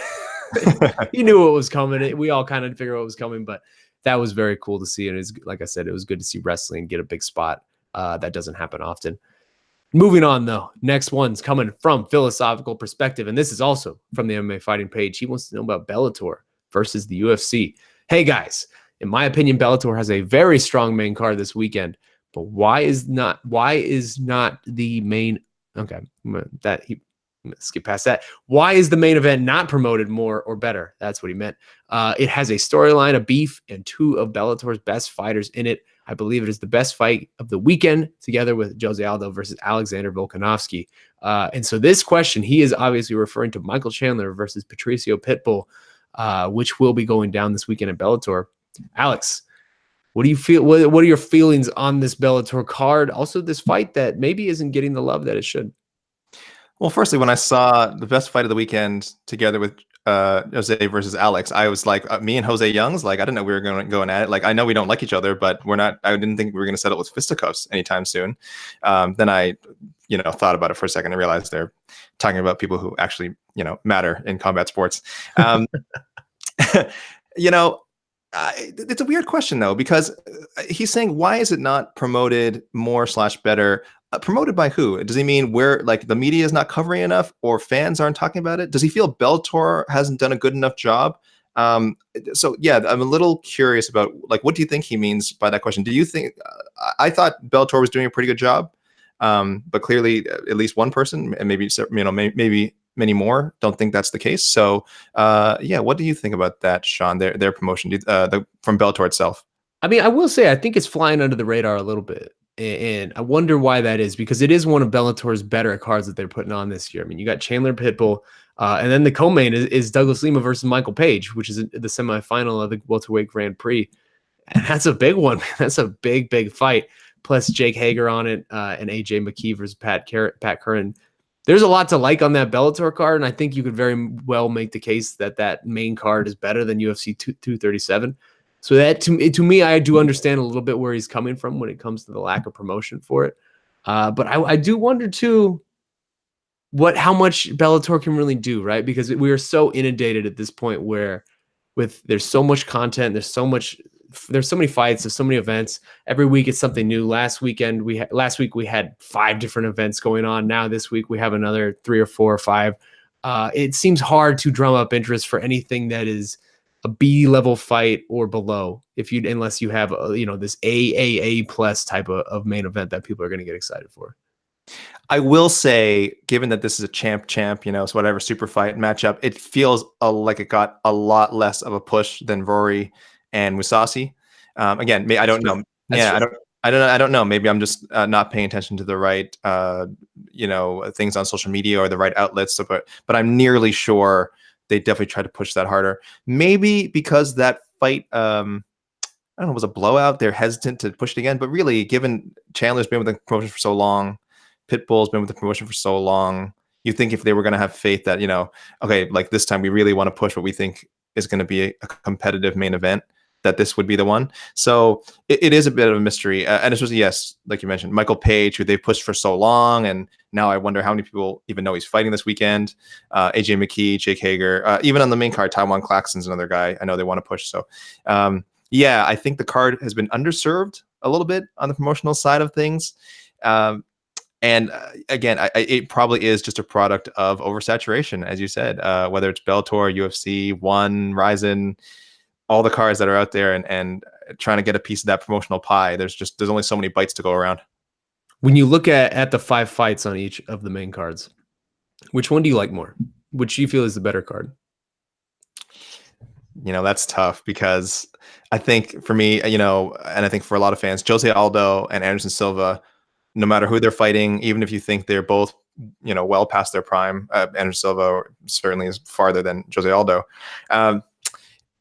Speaker 1: He knew what was coming. We all kind of figured what was coming, but that was very cool to see. And it's, like I said, it was good to see wrestling get a big spot. That doesn't happen often. Moving on, though, next one's coming from Philosophical Perspective, and this is also from the MMA Fighting page. He wants to know about Bellator versus the UFC. Hey, guys, in my opinion, Bellator has a very strong main card this weekend, but why is not the main? Okay, skip past that. Why is the main event not promoted more or better? That's what he meant. It has a storyline, a beef, and two of Bellator's best fighters in it. I believe it is the best fight of the weekend, together with Jose Aldo versus Alexander Volkanovski. And so this question, he is obviously referring to Michael Chandler versus Patricio Pitbull, which will be going down this weekend at Bellator. Alex, what do you feel? What are your feelings on this Bellator card? Also, this fight that maybe isn't getting the love that it should.
Speaker 2: Well, firstly, when I saw the best fight of the weekend together with Jose versus Alex, I was like, me and Jose Young's, like, I didn't know we were going at it. Like, I know we don't like each other, but I didn't think we were going to settle with fisticuffs anytime soon. Then I, thought about it for a second and realized they're talking about people who actually, matter in combat sports. It's a weird question, though, because he's saying, why is it not promoted more / better? Promoted by who? Does he mean where, like, the media is not covering enough, or fans aren't talking about it? Does he feel Bellator hasn't done a good enough job? So yeah, I'm a little curious about, like, what do you think he means by that question? Do you think I thought Bellator was doing a pretty good job, but clearly at least one person, and maybe maybe many more, don't think that's the case. So yeah, what do you think about that, Shaun? Their promotion from Bellator itself?
Speaker 1: I mean, I will say I think it's flying under the radar a little bit. And I wonder why that is, because it is one of Bellator's better cards that they're putting on this year. I mean, you got Chandler Pitbull, and then the co-main is Douglas Lima versus Michael Page, which is the semifinal of the welterweight Grand Prix. And that's a big one. That's a big, big fight. Plus Jake Hager on it, and AJ McKee versus Pat Curran. There's a lot to like on that Bellator card, and I think you could very well make the case that main card is better than UFC 237. So that to me, I do understand a little bit where he's coming from when it comes to the lack of promotion for it. But I do wonder too how much Bellator can really do, right? Because we are so inundated at this point where there's so much content, there's so many fights, there's so many events. Every week it's something new. Last week we had 5 different events going on. Now this week we have another 3 or 4 or 5. It seems hard to drum up interest for anything that is a B level fight or below, unless you have this AAA plus type of main event that people are going to get excited for.
Speaker 2: I will say, given that this is a champ, so whatever super fight matchup, it feels like it got a lot less of a push than Rory and Mousasi. Again, I don't know. I don't know. Maybe I'm just not paying attention to the right, things on social media or the right outlets. But I'm nearly sure they definitely tried to push that harder. Maybe because that fight, I don't know, was a blowout. They're hesitant to push it again. But really, given Chandler's been with the promotion for so long, Pitbull's been with the promotion for so long, you think if they were going to have faith that, okay, like this time we really want to push what we think is going to be a competitive main event, that this would be the one. So it is a bit of a mystery. And especially, yes, like you mentioned, Michael Page, who they pushed for so long. And now I wonder how many people even know he's fighting this weekend. AJ McKee, Jake Hager, even on the main card, Taiwan Claxton's another guy I know they want to push. So yeah, I think the card has been underserved a little bit on the promotional side of things. And again, it probably is just a product of oversaturation, as you said, whether it's Bellator, UFC, One, Ryzen, all the cards that are out there, and trying to get a piece of that promotional pie. There's only so many bites to go around.
Speaker 1: When you look at the 5 fights on each of the main cards, which one do you like more? Which do you feel is the better card?
Speaker 2: That's tough, because I think for me, and I think for a lot of fans, Jose Aldo and Anderson Silva, no matter who they're fighting, even if you think they're both, well past their prime, Anderson Silva certainly is farther than Jose Aldo.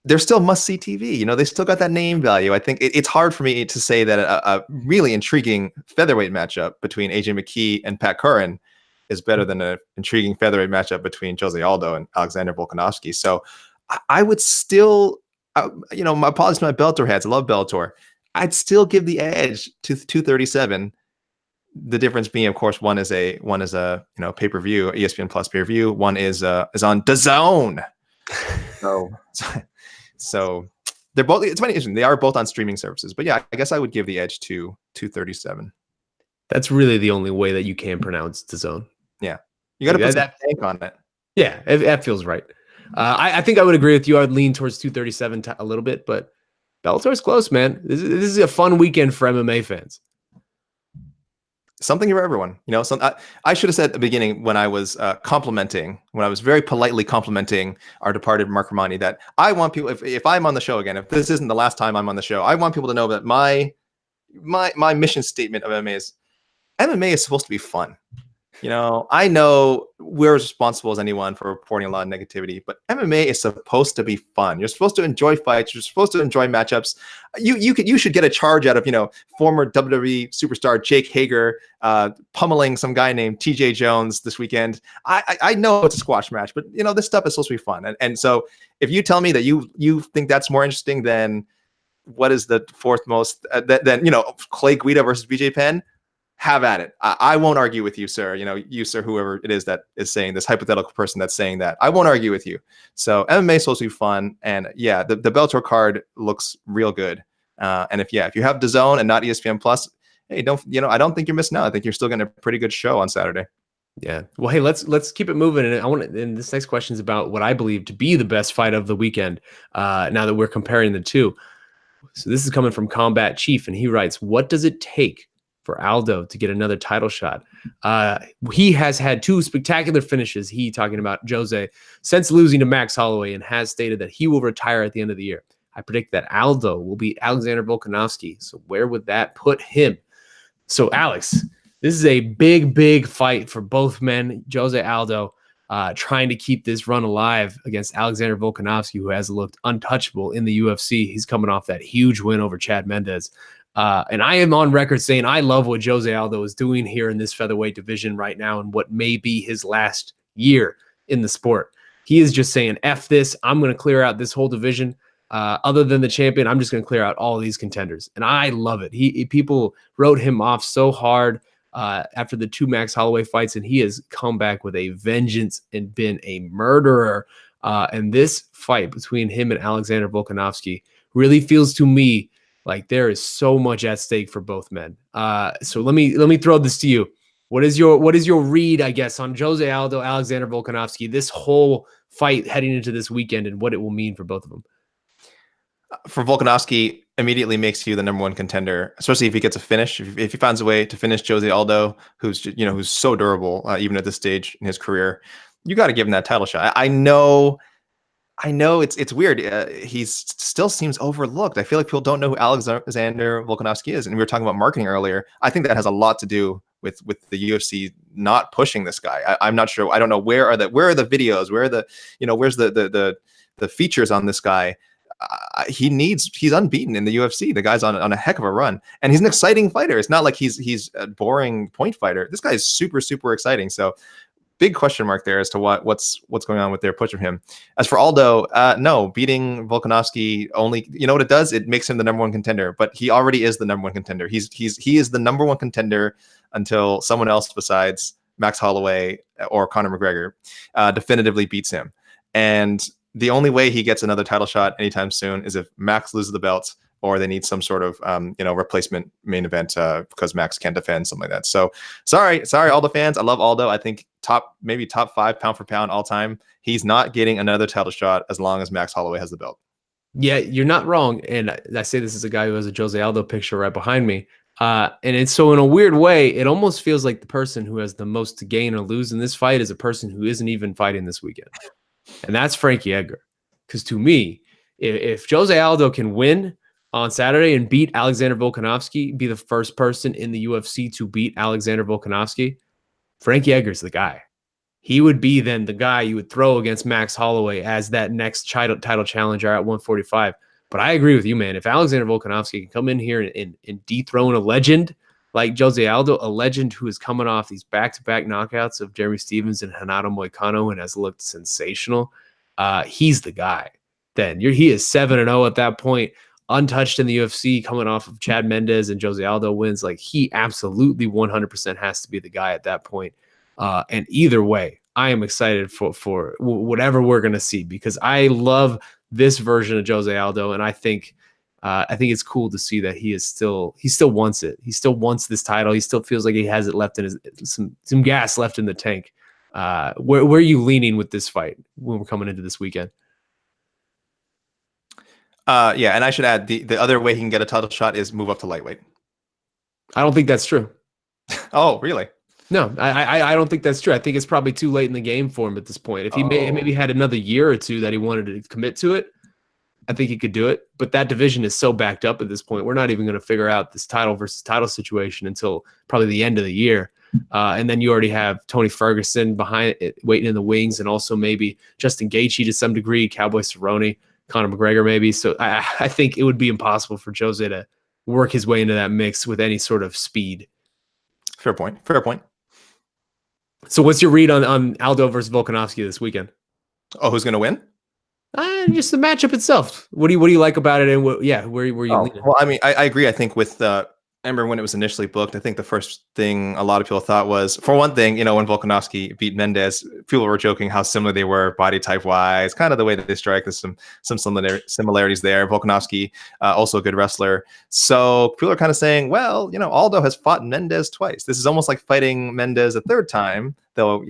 Speaker 2: They're still must-see TV. They still got that name value. I think it's hard for me to say that a really intriguing featherweight matchup between AJ McKee and Pat Curran is better than an intriguing featherweight matchup between Jose Aldo and Alexander Volkanovski. So I would still, my apologies to my Bellator heads. I love Bellator. I'd still give the edge to 237. The difference being, of course, one is a pay-per-view, ESPN Plus pay-per-view. One is on DAZN. So they're both. It's funny. They are both on streaming services. But yeah, I guess I would give the edge to 237.
Speaker 1: That's really the only way that you can pronounce DAZN.
Speaker 2: Yeah, you got to put that bank on it.
Speaker 1: Yeah, that feels right. I think I would agree with you. I would lean towards 237 a little bit, but Bellator's close, man. This is a fun weekend for MMA fans.
Speaker 2: Something for everyone. I should have said at the beginning, when I was very politely complimenting our departed Mark Romani, that I want people, if I'm on the show again, if this isn't the last time I'm on the show, I want people to know that my mission statement of MMA is supposed to be fun. I know we're as responsible as anyone for reporting a lot of negativity, but MMA is supposed to be fun. You're supposed to enjoy fights. You're supposed to enjoy matchups. You should get a charge out of, former WWE superstar Jake Hager pummeling some guy named TJ Jones this weekend. I know it's a squash match, but this stuff is supposed to be fun. And so if you tell me that you think that's more interesting than what is the fourth most, then Clay Guida versus BJ Penn, have at it. I won't argue with you, sir. You, sir, whoever it is that is saying this, hypothetical person that's saying that, I won't argue with you. So MMA is supposed to be fun. And yeah, the Bellator card looks real good. And if you have DAZN and not ESPN Plus, hey, I don't think you're missing out. I think you're still getting a pretty good show on Saturday. Yeah.
Speaker 1: Well, hey, let's keep it moving. And this next question is about what I believe to be the best fight of the weekend. Now that we're comparing the two. So this is coming from Combat Chief, and he writes, what does it take for Aldo to get another title shot? He has had 2 spectacular finishes, he talking about Jose, since losing to Max Holloway, and has stated that he will retire at the end of the year. I predict that Aldo will beat Alexander Volkanovski. So where would that put him? So Alex, this is a big fight for both men. Jose Aldo trying to keep this run alive against Alexander Volkanovski, who has looked untouchable in the UFC. He's coming off that huge win over Chad Mendes. And I am on record saying I love what Jose Aldo is doing here in this featherweight division right now, and what may be his last year in the sport. He is just saying, F this, I'm going to clear out this whole division. Other than the champion, I'm just going to clear out all these contenders. And I love it. People wrote him off so hard after the 2 Max Holloway fights, and he has come back with a vengeance and been a murderer. And this fight between him and Alexander Volkanovski really feels to me like there is so much at stake for both men. So let me throw this to you. What is your read, I guess, on Jose Aldo, Alexander Volkanovski, this whole fight heading into this weekend, and what it will mean for both of them?
Speaker 2: For Volkanovski, immediately makes you the #1 contender, especially if he gets a finish. If he finds a way to finish Jose Aldo, who's so durable, even at this stage in his career, you got to give him that title shot. I know it's weird. He still seems overlooked. I feel like people don't know who Alexander Volkanovski is. And we were talking about marketing earlier. I think that has a lot to do with the UFC not pushing this guy. I'm not sure. I don't know where are the videos, where's the features on this guy. He's unbeaten in the UFC. The guy's on a heck of a run, and he's an exciting fighter. It's not like he's a boring point fighter. This guy is super exciting. So big question mark there as to what's going on with their push of him. As for Aldo, no, beating Volkanovski only, you know what it does? It makes him the number one contender, but he already is the number one contender. He is the number one contender until someone else besides Max Holloway or Conor McGregor definitively beats him. And the only way he gets another title shot anytime soon is if Max loses the belt, or they need some sort of replacement main event because Max can't defend, something like that. So sorry, Aldo fans. I love Aldo. I think maybe top 5 pound for pound all time. He's not getting another title shot as long as Max Holloway has the belt.
Speaker 1: Yeah, you're not wrong. And I say this as a guy who has a Jose Aldo picture right behind me. And it's so in a weird way, it almost feels like the person who has the most to gain or lose in this fight is a person who isn't even fighting this weekend. And that's Frankie Edgar. Because to me, if Jose Aldo can win on Saturday and beat Alexander Volkanovski, be the first person in the UFC to beat Alexander Volkanovski, Frankie Edgar's the guy. He would be then the guy you would throw against Max Holloway as that next title challenger at 145. But I agree with you, man. If Alexander Volkanovski can come in here and dethrone a legend like Jose Aldo, a legend who is coming off these back-to-back knockouts of Jeremy Stephens and Renato Moicano and has looked sensational, he's the guy. Then he is 7-0 at that point, untouched in the UFC, coming off of Chad Mendes and Jose Aldo wins. Like, he absolutely 100% has to be the guy at that point. And either way, I am excited for whatever we're going to see, because I love this version of Jose Aldo, and I think it's cool to see that he still wants it. He still wants this title. He still feels like he has it left in some gas left in the tank. Where are you leaning with this fight when we're coming into this weekend?
Speaker 2: Yeah, and I should add the other way he can get a title shot is move up to lightweight.
Speaker 1: I don't think that's true.
Speaker 2: Oh, really?
Speaker 1: No, I don't think that's true. I think it's probably too late in the game for him at this point. If he maybe had another year or two that he wanted to commit to it, I think he could do it. But that division is so backed up at this point. We're not even going to figure out this title versus title situation until probably the end of the year. And then you already have Tony Ferguson behind it, waiting in the wings, and also maybe Justin Gaethje to some degree, Cowboy Cerrone, Conor McGregor maybe. So I think it would be impossible for Jose to work his way into that mix with any sort of speed.
Speaker 2: Fair point.
Speaker 1: So what's your read on Aldo versus Volkanovski this weekend?
Speaker 2: Oh, who's going to win?
Speaker 1: Just the matchup itself. What do you like about it? And where you leaning?
Speaker 2: Well, I mean, I agree. I think with I remember when it was initially booked, I think the first thing a lot of people thought was, for one thing, when Volkanovski beat Mendes, people were joking how similar they were body type wise, kind of the way that they strike. There's some similarities there. Volkanovski, also a good wrestler. So people are kind of saying, well, Aldo has fought Mendes twice. This is almost like fighting Mendes a third time, though,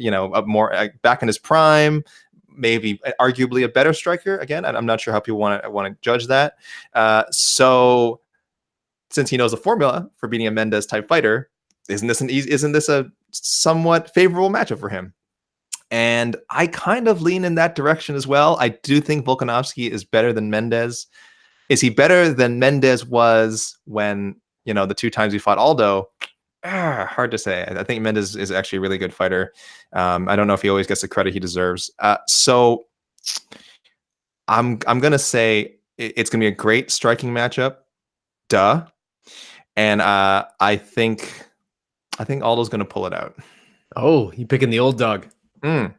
Speaker 2: more back in his prime, maybe arguably a better striker. Again, I'm not sure how people want to judge that. So since he knows the formula for beating a Mendes type fighter, isn't this a somewhat favorable matchup for him? And I kind of lean in that direction as well. I do think Volkanovski is better than Mendes. Is he better than Mendes was when, the 2 times he fought Aldo? Hard to say. I think Mendes is actually a really good fighter. I don't know if he always gets the credit he deserves. So I'm going to say it's going to be a great striking matchup. Duh. And I think Aldo's going to pull it out.
Speaker 1: Oh, you picking the old dog? I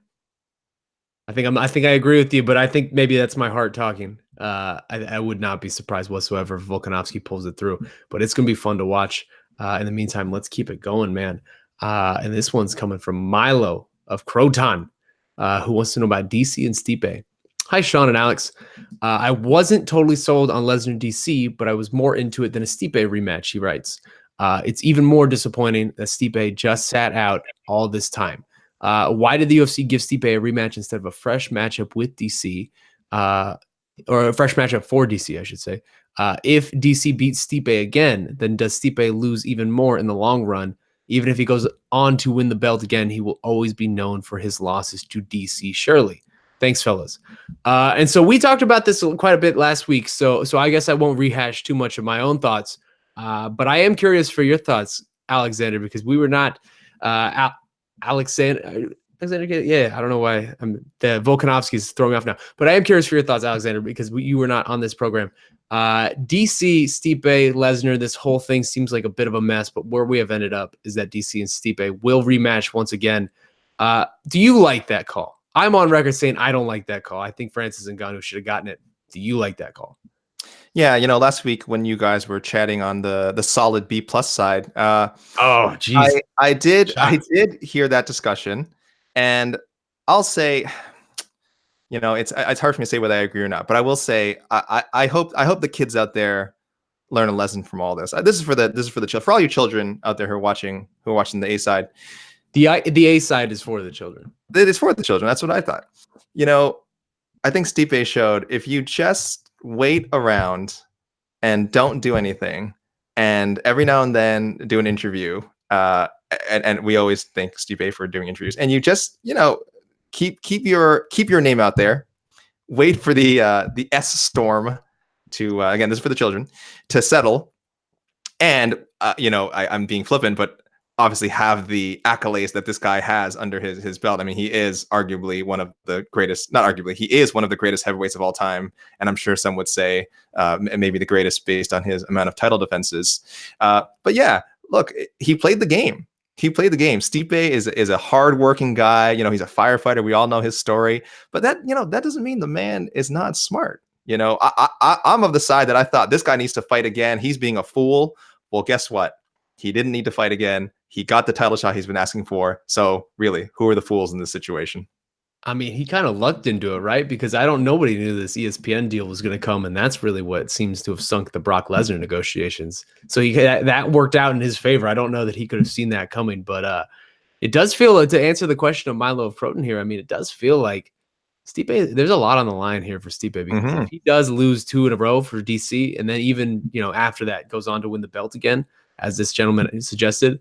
Speaker 1: think I agree with you, but I think maybe that's my heart talking. I would not be surprised whatsoever if Volkanovski pulls it through. But it's going to be fun to watch. In the meantime, let's keep it going, man. And this one's coming from Milo of Croton, who wants to know about DC and Stipe. Hi, Shaun and Alex. I wasn't totally sold on Lesnar DC, but I was more into it than a Stipe rematch, he writes. It's even more disappointing that Stipe just sat out all this time. Why did the UFC give Stipe a rematch instead of a fresh matchup with DC, or a fresh matchup for DC, I should say? If DC beats Stipe again, then does Stipe lose even more in the long run? Even if he goes on to win the belt again, he will always be known for his losses to DC, surely. Thanks, fellas. And so we talked about this quite a bit last week, so I guess I won't rehash too much of my own thoughts. But I am curious for your thoughts, Alexander, because we were not Alexander. Yeah, I don't know why the Volkanovski is throwing me off now. But I am curious for your thoughts, Alexander, because you were not on this program. DC, Stipe, Lesnar, this whole thing seems like a bit of a mess, but where we have ended up is that DC and Stipe will rematch once again. Do you like that call? I'm on record saying I don't like that call. I think Francis Ngannou should have gotten it. Do you like that call?
Speaker 2: Yeah, last week when you guys were chatting on the solid B+ side,
Speaker 1: oh, geez,
Speaker 2: I did hear that discussion, and I'll say, it's hard for me to say whether I agree or not, but I will say I hope the kids out there learn a lesson from all this. This is for for all you children out there who are watching the A side.
Speaker 1: The A side is for the children.
Speaker 2: It is for the children. That's what I thought. I think Stipe showed if you just wait around and don't do anything, and every now and then do an interview, and we always thank Stipe for doing interviews, and you just keep your name out there, wait for the S storm to again, this is for the children, to settle, and I'm being flippant, but obviously have the accolades that this guy has under his belt. I mean, he is arguably one of the greatest, not arguably, he is one of the greatest heavyweights of all time. And I'm sure some would say maybe the greatest based on his amount of title defenses. But yeah, look, he played the game. Stipe is a hardworking guy. He's a firefighter. We all know his story. But that doesn't mean the man is not smart. I'm of the side that I thought this guy needs to fight again. He's being a fool. Well, guess what? He didn't need to fight again. He got the title shot he's been asking for. So really, who are the fools in this situation?
Speaker 1: I mean, he kind of lucked into it, right? Because nobody knew this ESPN deal was going to come, and that's really what seems to have sunk the Brock Lesnar negotiations. So that worked out in his favor. I don't know that he could have seen that coming, but it does feel, to answer the question of Milo of Protein here, I mean, it does feel like Stipe, there's a lot on the line here for Stipe, because if he does lose 2 in a row for DC, and then even after that goes on to win the belt again, as this gentleman suggested,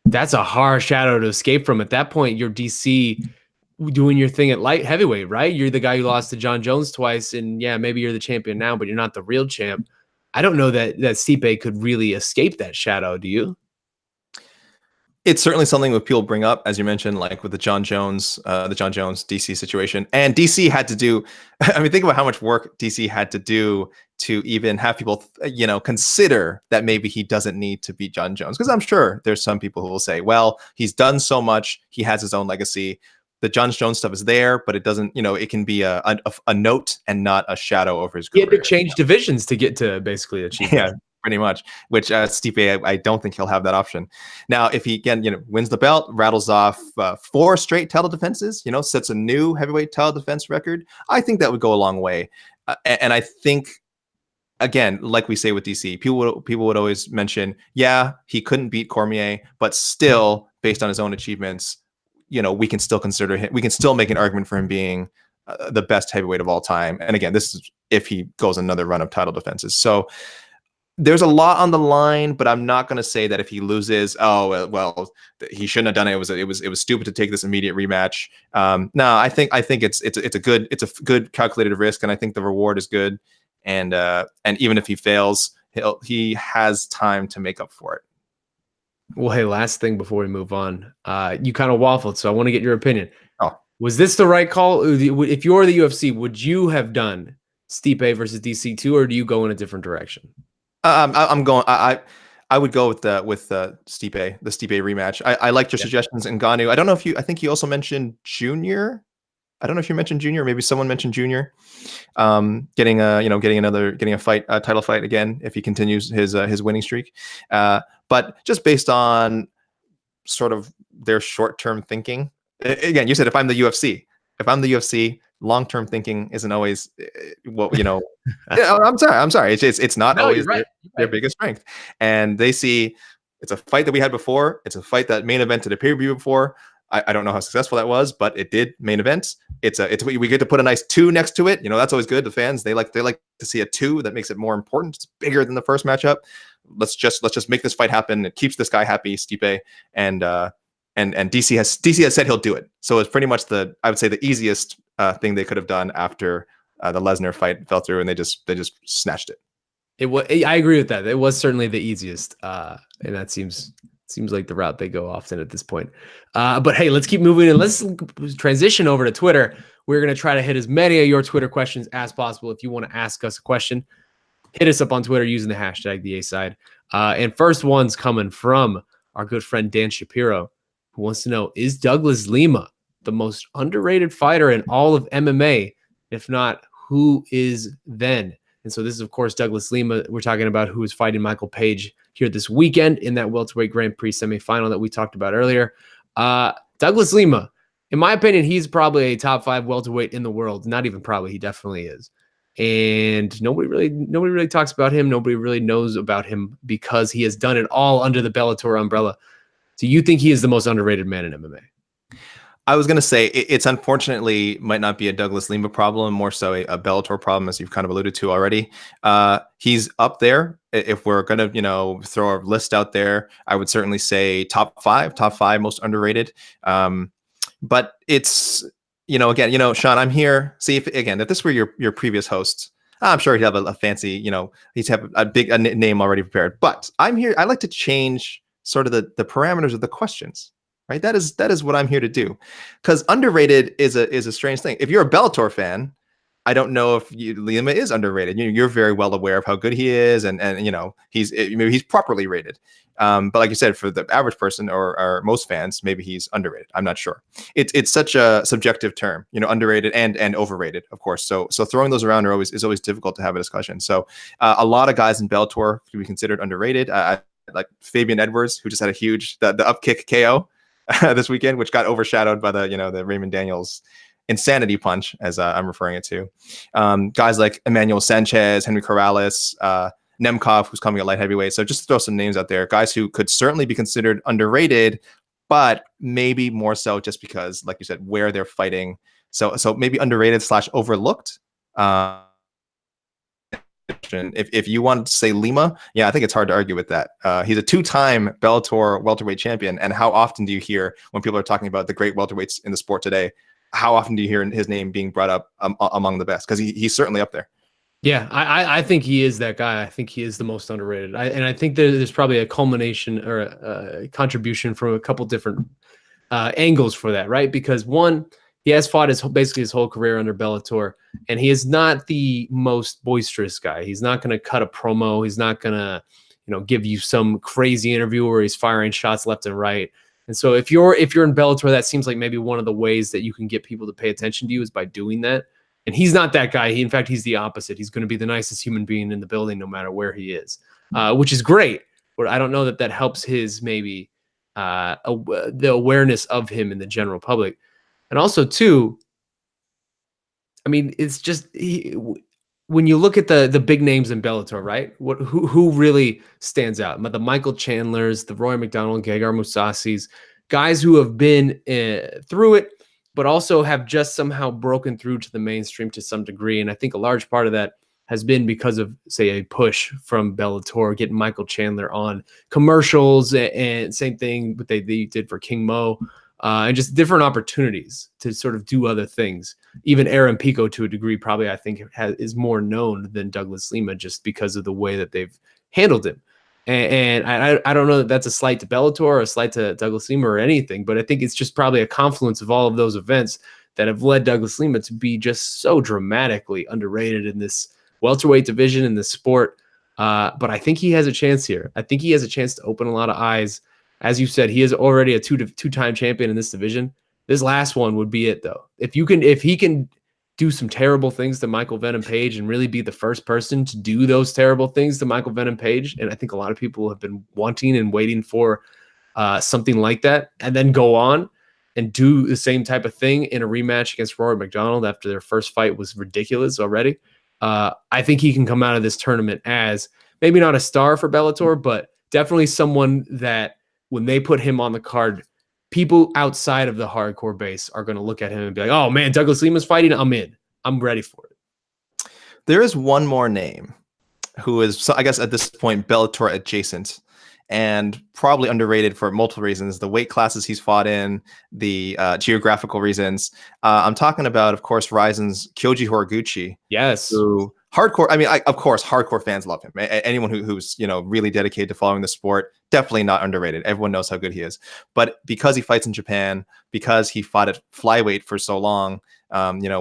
Speaker 1: that's a hard shadow to escape from. At that point, you're DC doing your thing at light heavyweight, right? You're the guy who lost to John Jones twice, and yeah, maybe you're the champion now, but you're not the real champ. I don't know that Stipe could really escape that shadow. Do you?
Speaker 2: It's certainly something that people bring up, as you mentioned, like with the John Jones DC situation. And DC had to do, I mean, think about how much work DC had to do to even have people, consider that maybe he doesn't need to beat John Jones. Because I'm sure there's some people who will say, well, he's done so much, he has his own legacy. The John Jones stuff is there, but it doesn't, it can be a note and not a shadow over his career.
Speaker 1: He had to change divisions to get to basically achieve that.
Speaker 2: Pretty much, which Stipe, I don't think he'll have that option. Now, if he again, wins the belt, rattles off 4 straight title defenses, sets a new heavyweight title defense record, I think that would go a long way. And I think, again, like we say with DC, people would always mention, yeah, he couldn't beat Cormier, but still, based on his own achievements, we can still consider him. We can still make an argument for him being the best heavyweight of all time. And again, this is if he goes another run of title defenses. So there's a lot on the line, but I'm not going to say that if he loses, well, he shouldn't have done it. It was stupid to take this immediate rematch. No, I think it's a good calculated risk, and I think the reward is good. And even if he fails, he has time to make up for it.
Speaker 1: Well, hey, last thing before we move on, you kind of waffled, so I want to get your opinion.
Speaker 2: Oh,
Speaker 1: was this the right call? If you're the UFC, would you have done Stipe versus DC2, or do you go in a different direction?
Speaker 2: I'm going. I would go with the Stipe, the Stipe rematch. I liked your suggestions, Ngannou. I don't know if I think you also mentioned Junior. I don't know if you mentioned Junior. Maybe someone mentioned Junior. Getting a fight, a title fight again if he continues his winning streak. But just based on sort of their short-term thinking. Again, you said if I'm the UFC, long-term thinking isn't always what I'm sorry. It's not always their biggest strength. And they see it's a fight that we had before. It's a fight that main evented a pay-per-view before. I don't know how successful that was, but it did main event. We get to put a nice 2 next to it. That's always good. The fans they like to see a 2 that makes it more important. It's bigger than the first matchup. Let's just make this fight happen. It keeps this guy happy, Stipe, and DC has said he'll do it. So it's pretty much I would say the easiest thing they could have done after the Lesnar fight fell through, and they just snatched it.
Speaker 1: I agree with that. It was certainly the easiest, and that seems like the route they go often at this point. But hey, let's keep moving and let's transition over to Twitter. We're going to try to hit as many of your Twitter questions as possible. If you want to ask us a question, hit us up on Twitter using the hashtag #TheAside. And first one's coming from our good friend Dan Shapiro. who wants to know, is Douglas Lima the most underrated fighter in all of MMA? If not, who is then? And so this is, of course, Douglas Lima. We're talking about who is fighting Michael Page here this weekend in that welterweight Grand Prix semifinal that we talked about earlier. Douglas Lima, in my opinion, he's probably a top 5 welterweight in the world. Not even probably, he definitely is. And nobody really talks about him. Nobody really knows about him because he has done it all under the Bellator umbrella. Do you think he is the most underrated man in MMA?
Speaker 2: I was going to say it's unfortunately might not be a Douglas Lima problem, more so a Bellator problem, as you've kind of alluded to already. He's up there. If we're going to, throw a list out there, I would certainly say top five most underrated. But it's, again, Shaun, I'm here. See if this were your previous host, I'm sure he'd have a fancy, he'd have a name already prepared. But I'm here. I like to change sort of the parameters of the questions. Right, that is what I'm here to do, because underrated is a strange thing. If you're a Bellator fan, I don't know if Lima is underrated. You're very well aware of how good he is, and maybe he's properly rated. But like you said, for the average person or most fans, maybe he's underrated. I'm not sure. It's such a subjective term, underrated and overrated, of course. So throwing those around is always difficult to have a discussion. So a lot of guys in Bellator could be considered underrated. Like Fabian Edwards, who just had a huge the upkick KO. This weekend, which got overshadowed by the Raymond Daniels insanity punch, as I'm referring it to. Guys like Emmanuel Sanchez, Henry Corrales, Nemkov, who's coming at light heavyweight. So just to throw some names out there, guys who could certainly be considered underrated, but maybe more so just because, like you said, where they're fighting. So maybe underrated / overlooked. If you want to say Lima, yeah, I think it's hard to argue with that. He's a 2-time Bellator welterweight champion, and how often do you hear when people are talking about the great welterweights in the sport today? How often do you hear his name being brought up among the best? Because he's certainly up there.
Speaker 1: Yeah, I think he is that guy. I think he is the most underrated. I think there's probably a culmination or a contribution from a couple different angles for that, right? Because one, he has fought basically his whole career under Bellator, and he is not the most boisterous guy. He's not going to cut a promo. He's not going to, give you some crazy interview where he's firing shots left and right. And so if you're in Bellator, that seems like maybe one of the ways that you can get people to pay attention to you is by doing that. And he's not that guy. In fact, he's the opposite. He's going to be the nicest human being in the building, no matter where he is, which is great. But I don't know that helps his maybe the awareness of him in the general public. And also, too, I mean, it's just when you look at the big names in Bellator, right? Who really stands out? The Michael Chandlers, the Roy McDonald, Gegard Mousasi's, guys who have been through it, but also have just somehow broken through to the mainstream to some degree. And I think a large part of that has been because of, say, a push from Bellator, getting Michael Chandler on commercials, and same thing what they did for King Mo. And just different opportunities to sort of do other things. Even Aaron Pico, to a degree, probably I think is more known than Douglas Lima just because of the way that they've handled him. And I don't know that that's a slight to Bellator or a slight to Douglas Lima or anything, but I think it's just probably a confluence of all of those events that have led Douglas Lima to be just so dramatically underrated in this welterweight division in this sport. But I think he has a chance here. I think he has a chance to open a lot of eyes. As you said, he is already a two-time champion in this division. This last one would be it, though. If he can do some terrible things to Michael Venom Page and really be the first person to do those terrible things to Michael Venom Page, and I think a lot of people have been wanting and waiting for something like that, and then go on and do the same type of thing in a rematch against Rory McDonald after their first fight was ridiculous already. I think he can come out of this tournament as maybe not a star for Bellator, but definitely someone that when they put him on the card, people outside of the hardcore base are going to look at him and be like, oh man, Douglas Lima's fighting. I'm in. I'm ready for it.
Speaker 2: There is one more name who is, I guess at this point, Bellator adjacent and probably underrated for multiple reasons. The weight classes he's fought in, the geographical reasons. I'm talking about, of course, Ryzen's Kyoji Horiguchi.
Speaker 1: Yes.
Speaker 2: Who hardcore, I mean, of course, hardcore fans love him. Anyone who's really dedicated to following the sport, definitely not underrated. Everyone knows how good he is. But because he fights in Japan, because he fought at flyweight for so long,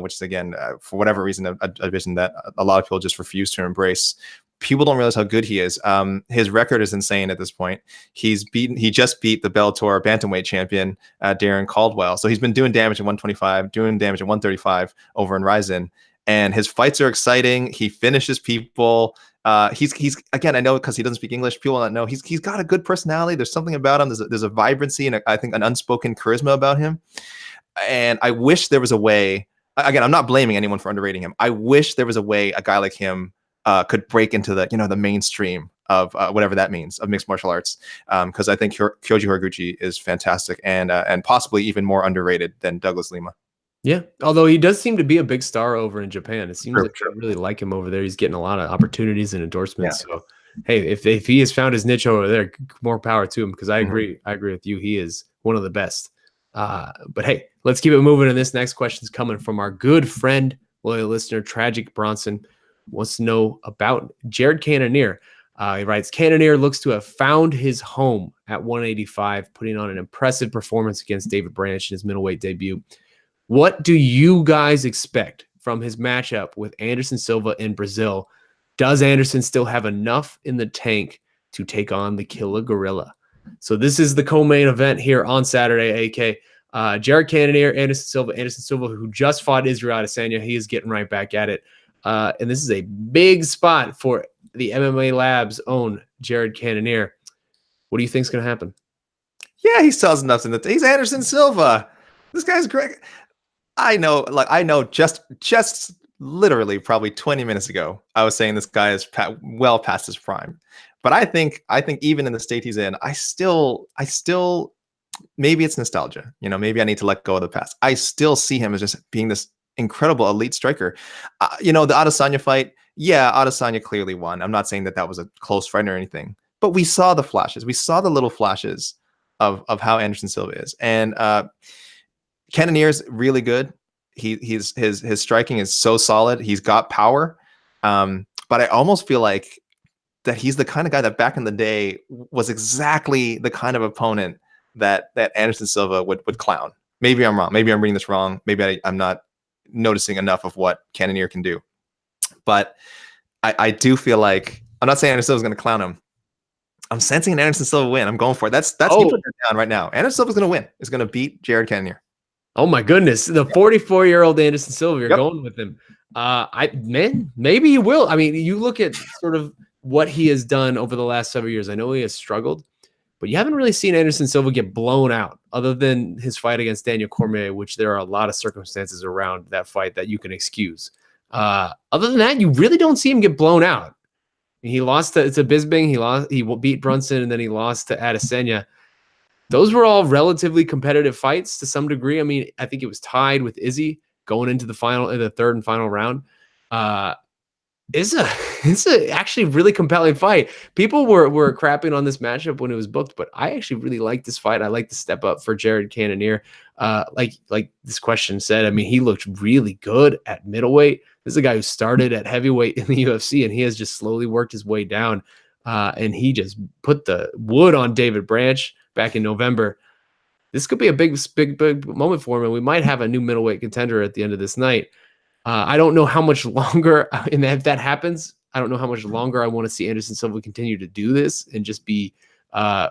Speaker 2: which is, again, for whatever reason, a division that a lot of people just refuse to embrace. people don't realize how good he is. His record is insane at this point. He just beat the Bellator bantamweight champion, Darren Caldwell. So he's been doing damage at 125, doing damage at 135 over in Ryzen. And his fights are exciting. He finishes people. He's again, I know because he doesn't speak English, people don't know he's got a good personality. There's something about him. There's a vibrancy and I think an unspoken charisma about him. And I wish there was a way. Again, I'm not blaming anyone for underrating him. I wish there was a way a guy like him could break into the mainstream of whatever that means of mixed martial arts. Because I think Kyoji Horiguchi is fantastic and possibly even more underrated than Douglas Lima.
Speaker 1: Yeah, although he does seem to be a big star over in Japan. It seems like they really like him over there. He's getting a lot of opportunities and endorsements. Yeah. So, hey, if he has found his niche over there, more power to him. Because I agree. I agree with you. He is one of the best. But hey, let's keep it moving. And this next question is coming from our good friend, loyal listener, Tragic Bronson. Wants to know about Jared Cannonier. He writes, Cannonier looks to have found his home at 185, putting on an impressive performance against David Branch in his middleweight debut. What do you guys expect from his matchup with Anderson Silva in Brazil? Does Anderson still have enough in the tank to take on the Killer Gorilla? So this is the co-main event here on Saturday, AK. Jared Cannonier, Anderson Silva, who just fought Israel Adesanya. He is getting right back at it. And this is a big spot for the MMA Lab's own Jared Cannonier. What do you think is going to happen?
Speaker 2: Yeah, he sells enough in the he's Anderson Silva. This guy's great. I know just literally probably 20 minutes ago, I was saying this guy is well past his prime. But I think even in the state he's in, I still maybe it's nostalgia. Maybe I need to let go of the past. I still see him as just being this incredible elite striker. The Adesanya fight, yeah, Adesanya clearly won. I'm not saying that was a close fight or anything, but we saw the flashes. We saw the little flashes of how Anderson Silva is. And Cannonier's really good. His striking is so solid. He's got power. But I almost feel like that he's the kind of guy that back in the day was exactly the kind of opponent that Anderson Silva would clown. Maybe I'm wrong. Maybe I'm reading this wrong. Maybe I'm not noticing enough of what Cannonier can do. But I do feel like I'm not saying Anderson Silva's going to clown him. I'm sensing an Anderson Silva win. I'm going for it. That's you put that down right now. Anderson Silva's going to win. Is going to beat Jared Cannonier.
Speaker 1: Oh my goodness, the 44-year-old Anderson Silva. You're going with him. Maybe he will. I mean, you look at sort of what he has done over the last several years. I know he has struggled, but you haven't really seen Anderson Silva get blown out, other than his fight against Daniel Cormier, which there are a lot of circumstances around that fight that you can excuse. Other than that, you really don't see him get blown out. He lost to Bisping. He beat Brunson, and then he lost to Adesanya. Those were all relatively competitive fights to some degree. I mean, I think it was tied with Izzy going into the third and final round. It's a actually really compelling fight. People were crapping on this matchup when it was booked, but I actually really like this fight. I like the step up for Jared Cannonier. Like this question said, I mean, he looked really good at middleweight. This is a guy who started at heavyweight in the UFC, and he has just slowly worked his way down. And he just put the wood on David Branch back in November. This could be a big moment for him, and we might have a new middleweight contender at the end of this night. I don't know how much longer, and if that happens, I don't know how much longer I want to see Anderson Silva continue to do this and just be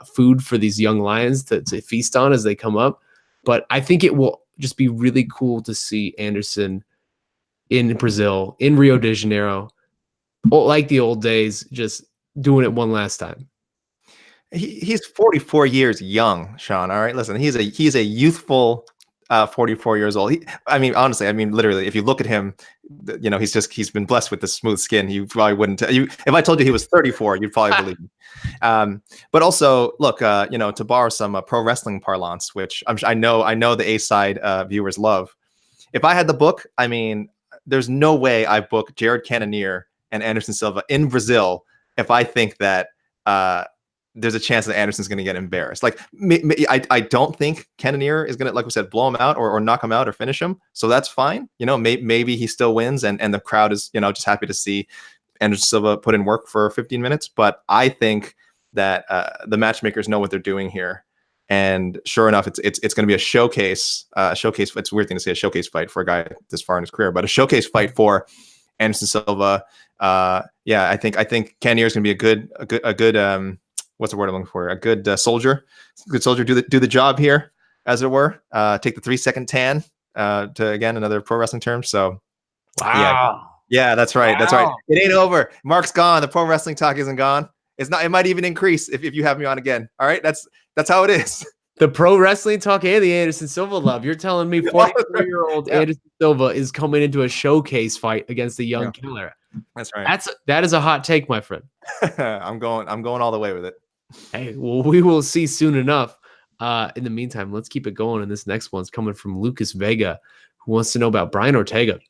Speaker 1: food for these young lions to feast on as they come up. But I think it will just be really cool to see Anderson in Brazil, in Rio de Janeiro, like the old days, just doing it one last time.
Speaker 2: He's 44 years young, Shaun. All right, listen, he's a youthful 44 years old. Honestly, literally, if you look at him, he's been blessed with the smooth skin. You probably wouldn't if I told you he was 34, you'd probably believe me. But also, look, to borrow some pro wrestling parlance, which I know the A-side viewers love. If I had the book, there's no way I book Jared Cannonier and Anderson Silva in Brazil if I think that there's a chance that Anderson's going to get embarrassed. Like, I don't think Cannonier is going to, like we said, blow him out or knock him out or finish him. So that's fine. Maybe he still wins and the crowd is, just happy to see Anderson Silva put in work for 15 minutes. But I think that the matchmakers know what they're doing here. And sure enough, it's going to be a showcase. It's a weird thing to say, a showcase fight for a guy this far in his career, but a showcase fight for Anderson Silva. Yeah, I think Cannonier's going to be a good what's the word I'm looking for? A good soldier. Good soldier. Do the job here, as it were. Take the 3-second tan. To again another pro wrestling term. So
Speaker 1: wow.
Speaker 2: Yeah, that's right.
Speaker 1: Wow.
Speaker 2: That's right. It ain't over. Mark's gone. The pro wrestling talk isn't gone. It's not. It might even increase if you have me on again. All right. That's how it is.
Speaker 1: The pro wrestling talk and the Anderson Silva love. You're telling me 44-year-old Anderson Silva is coming into a showcase fight against a young killer.
Speaker 2: That's right.
Speaker 1: That is a hot take, my friend.
Speaker 2: I'm going all the way with it.
Speaker 1: Hey, well, we will see soon enough. In the meantime, let's keep it going. And this next one's coming from Lucas Vega, who wants to know about Brian Ortega.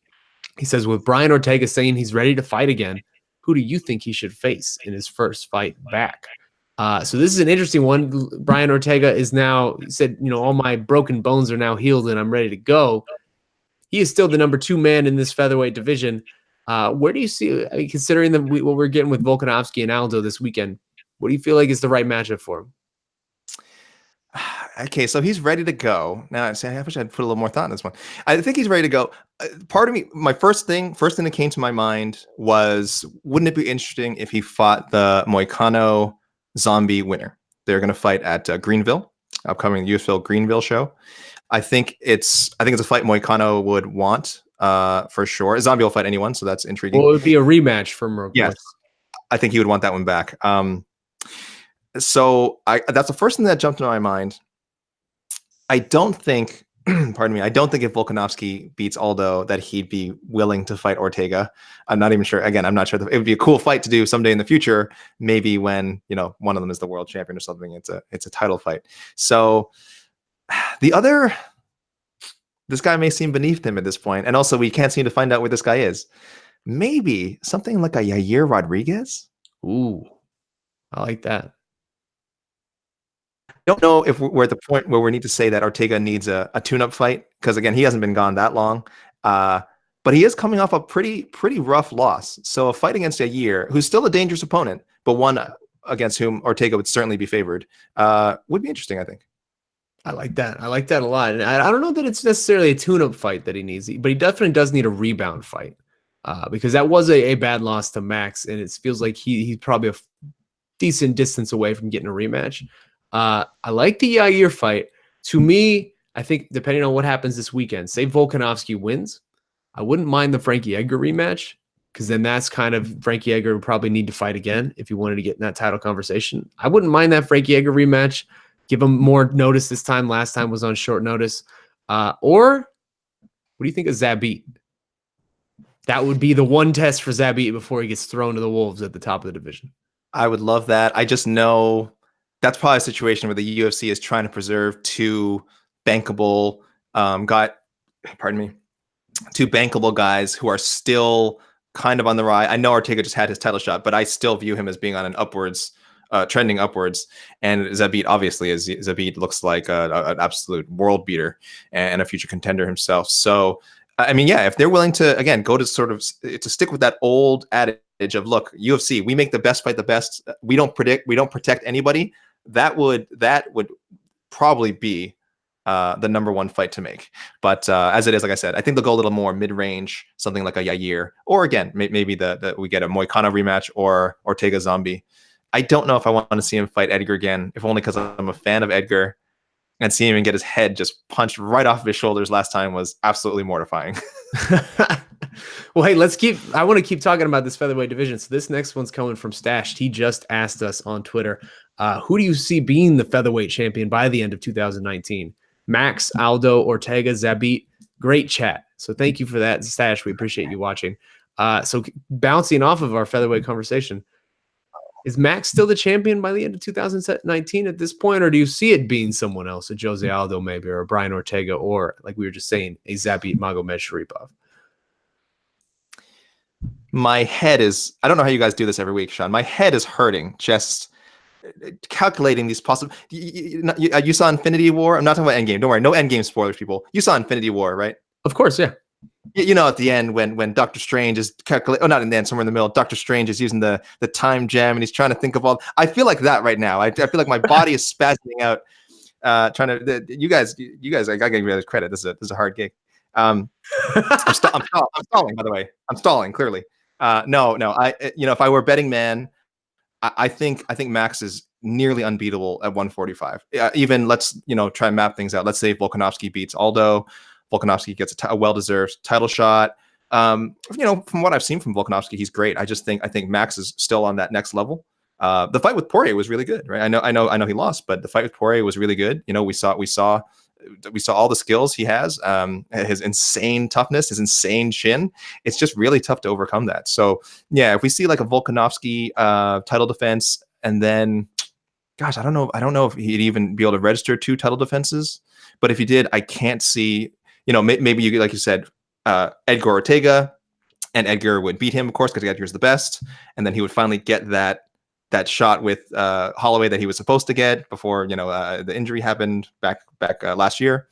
Speaker 1: He says, with Brian Ortega saying he's ready to fight again, who do you think he should face in his first fight back? So this is an interesting one. Brian Ortega is now, he said, all my broken bones are now healed and I'm ready to go. He is still the number 2 man in this featherweight division. Where do you see, considering what we're getting with Volkanovski and Aldo this weekend, what do you feel like is the right matchup for him?
Speaker 2: Okay, so he's ready to go. Now, I wish I'd put a little more thought in this one. I think he's ready to go. Part of me, my first thing that came to my mind was, wouldn't it be interesting if he fought the Moicano Zombie winner? They're going to fight at Greenville, upcoming UFL Greenville show. I think it's a fight Moicano would want for sure. Zombie will fight anyone, so that's intriguing.
Speaker 1: Well, it would be a rematch from Moicano.
Speaker 2: Yes, I think he would want that one back. So that's the first thing that jumped into my mind. I don't think, pardon me, I don't think if Volkanovski beats Aldo that he'd be willing to fight Ortega. I'm not even sure. Again, I'm not sure. It would be a cool fight to do someday in the future, maybe when, one of them is the world champion or something. It's a title fight. So this guy may seem beneath him at this point. And also we can't seem to find out where this guy is. Maybe something like a Yair Rodriguez.
Speaker 1: Ooh, I like that.
Speaker 2: Don't know if we're at the point where we need to say that Ortega needs a tune-up fight, because again, he hasn't been gone that long, but he is coming off a pretty rough loss. So a fight against Yair, who's still a dangerous opponent, but one against whom Ortega would certainly be favored, would be interesting, I think.
Speaker 1: I like that. I like that a lot. And I don't know that it's necessarily a tune-up fight that he needs, but he definitely does need a rebound fight, because that was a bad loss to Max, and it feels like he's probably a decent distance away from getting a rematch. I like the Yair fight. To me, I think depending on what happens this weekend, say Volkanovski wins, I wouldn't mind the Frankie Edgar rematch, because then that's kind of Frankie Edgar would probably need to fight again if he wanted to get in that title conversation. I wouldn't mind that Frankie Edgar rematch. Give him more notice this time. Last time was on short notice. Or what do you think of Zabit? That would be the one test for Zabit before he gets thrown to the wolves at the top of the division.
Speaker 2: I would love that. I just know that's probably a situation where the UFC is trying to preserve two bankable guys who are still kind of on the rise. I know Ortega just had his title shot, but I still view him as being on an upwards, trending upwards. And Zabit obviously Zabit looks like an absolute world beater and a future contender himself. So, I mean, yeah, if they're willing to, again, go to to stick with that old adage of, look, UFC, we make the best fight the best. We don't protect anybody. That would probably be the number one fight to make. But as it is, like I said, I think they'll go a little more mid-range, something like a Yair, or again, maybe we get a Moicano rematch or Ortega Zombie. I don't know if I want to see him fight Edgar again, if only because I'm a fan of Edgar, and seeing him get his head just punched right off of his shoulders last time was absolutely mortifying.
Speaker 1: Well, hey, I want to keep talking about this featherweight division. So this next one's coming from Stashed. He just asked us on Twitter, who do you see being the featherweight champion by the end of 2019? Max, Aldo, Ortega, Zabit? Great chat. So thank you for that, Stash. We appreciate you watching. So bouncing off of our featherweight conversation, is Max still the champion by the end of 2019 at this point, or do you see it being someone else, a Jose Aldo maybe, or a Brian Ortega, or, like we were just saying, a Zabit Magomedsharipov?
Speaker 2: My head is, I don't know how you guys do this every week, Shaun. My head is hurting just calculating these possible. You saw Infinity War? I'm not talking about Endgame. Don't worry. No Endgame spoilers, people. You saw Infinity War, right?
Speaker 1: Of course, yeah.
Speaker 2: At the end when Doctor Strange is calculating, not in the end, somewhere in the middle, Doctor Strange is using the time gem and he's trying to think of all. I feel like that right now. I feel like my body is spasming out, trying to. You guys, I gotta give you guys credit. This is a hard gig. I'm stalling, by the way. I'm stalling, clearly. No. If I were a betting man, I think Max is nearly unbeatable at 145. Even let's try and map things out. Let's say Volkanovski beats Aldo. Volkanovski gets a well-deserved title shot. From what I've seen from Volkanovski, he's great. I think Max is still on that next level. The fight with Poirier was really good, right? I know he lost, but the fight with Poirier was really good. We saw all the skills he has, his insane toughness, his insane chin. It's just really tough to overcome that. So yeah, if we see like a Volkanovski title defense, and then, gosh, I don't know if he'd even be able to register 2 title defenses. But if he did, I can't see. Maybe you, like you said, Edgar Ortega, and Edgar would beat him, of course, because Edgar's the best, and then he would finally get that shot with Holloway that he was supposed to get before the injury happened back last year.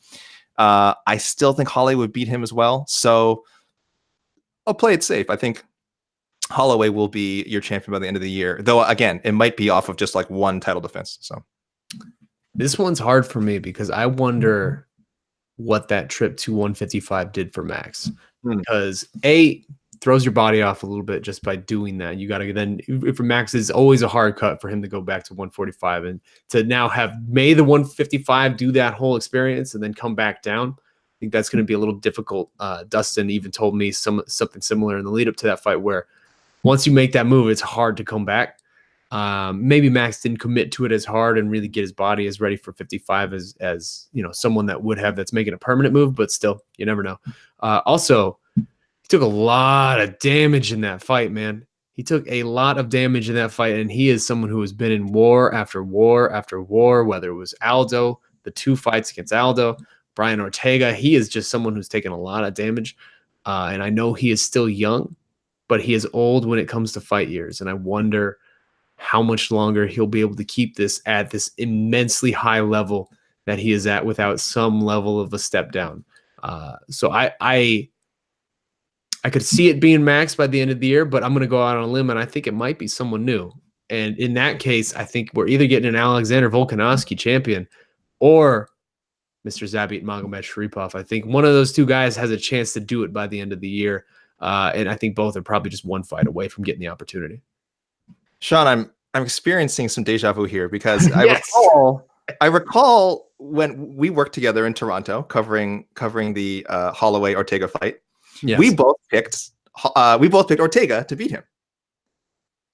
Speaker 2: I still think Holloway would beat him as well, so I'll play it safe. I think Holloway will be your champion by the end of the year, though again, it might be off of just like 1 title defense. So
Speaker 1: this one's hard for me because I wonder what that trip to 155 did for Max, because throws your body off a little bit just by doing that. You got to then, for Max, is always a hard cut for him to go back to 145, and to now have made the 155 do that whole experience and then come back down. I think that's going to be a little difficult. Dustin even told me something similar in the lead up to that fight, where once you make that move, it's hard to come back. Maybe Max didn't commit to it as hard and really get his body as ready for 55 as someone that would have, that's making a permanent move, but still, you never know. Also, he took a lot of damage in that fight, man. He took a lot of damage in that fight, and he is someone who has been in war after war after war, whether it was Aldo, the 2 fights against Aldo, Brian Ortega. He is just someone who's taken a lot of damage, and I know he is still young, but he is old when it comes to fight years, and I wonder how much longer he'll be able to keep this at this immensely high level that he is at without some level of a step down. So I could see it being Max by the end of the year, but I'm going to go out on a limb, and I think it might be someone new. And in that case, I think we're either getting an Alexander Volkanovski champion or Mr. Zabit Magomedsharipov. I think one of those 2 guys has a chance to do it by the end of the year. And I think both are probably just 1 fight away from getting the opportunity.
Speaker 2: Shaun, I'm experiencing some deja vu here because
Speaker 1: Yes.
Speaker 2: I recall when we worked together in Toronto covering the Holloway Ortega fight.
Speaker 1: Yes.
Speaker 2: We both picked Ortega to beat him,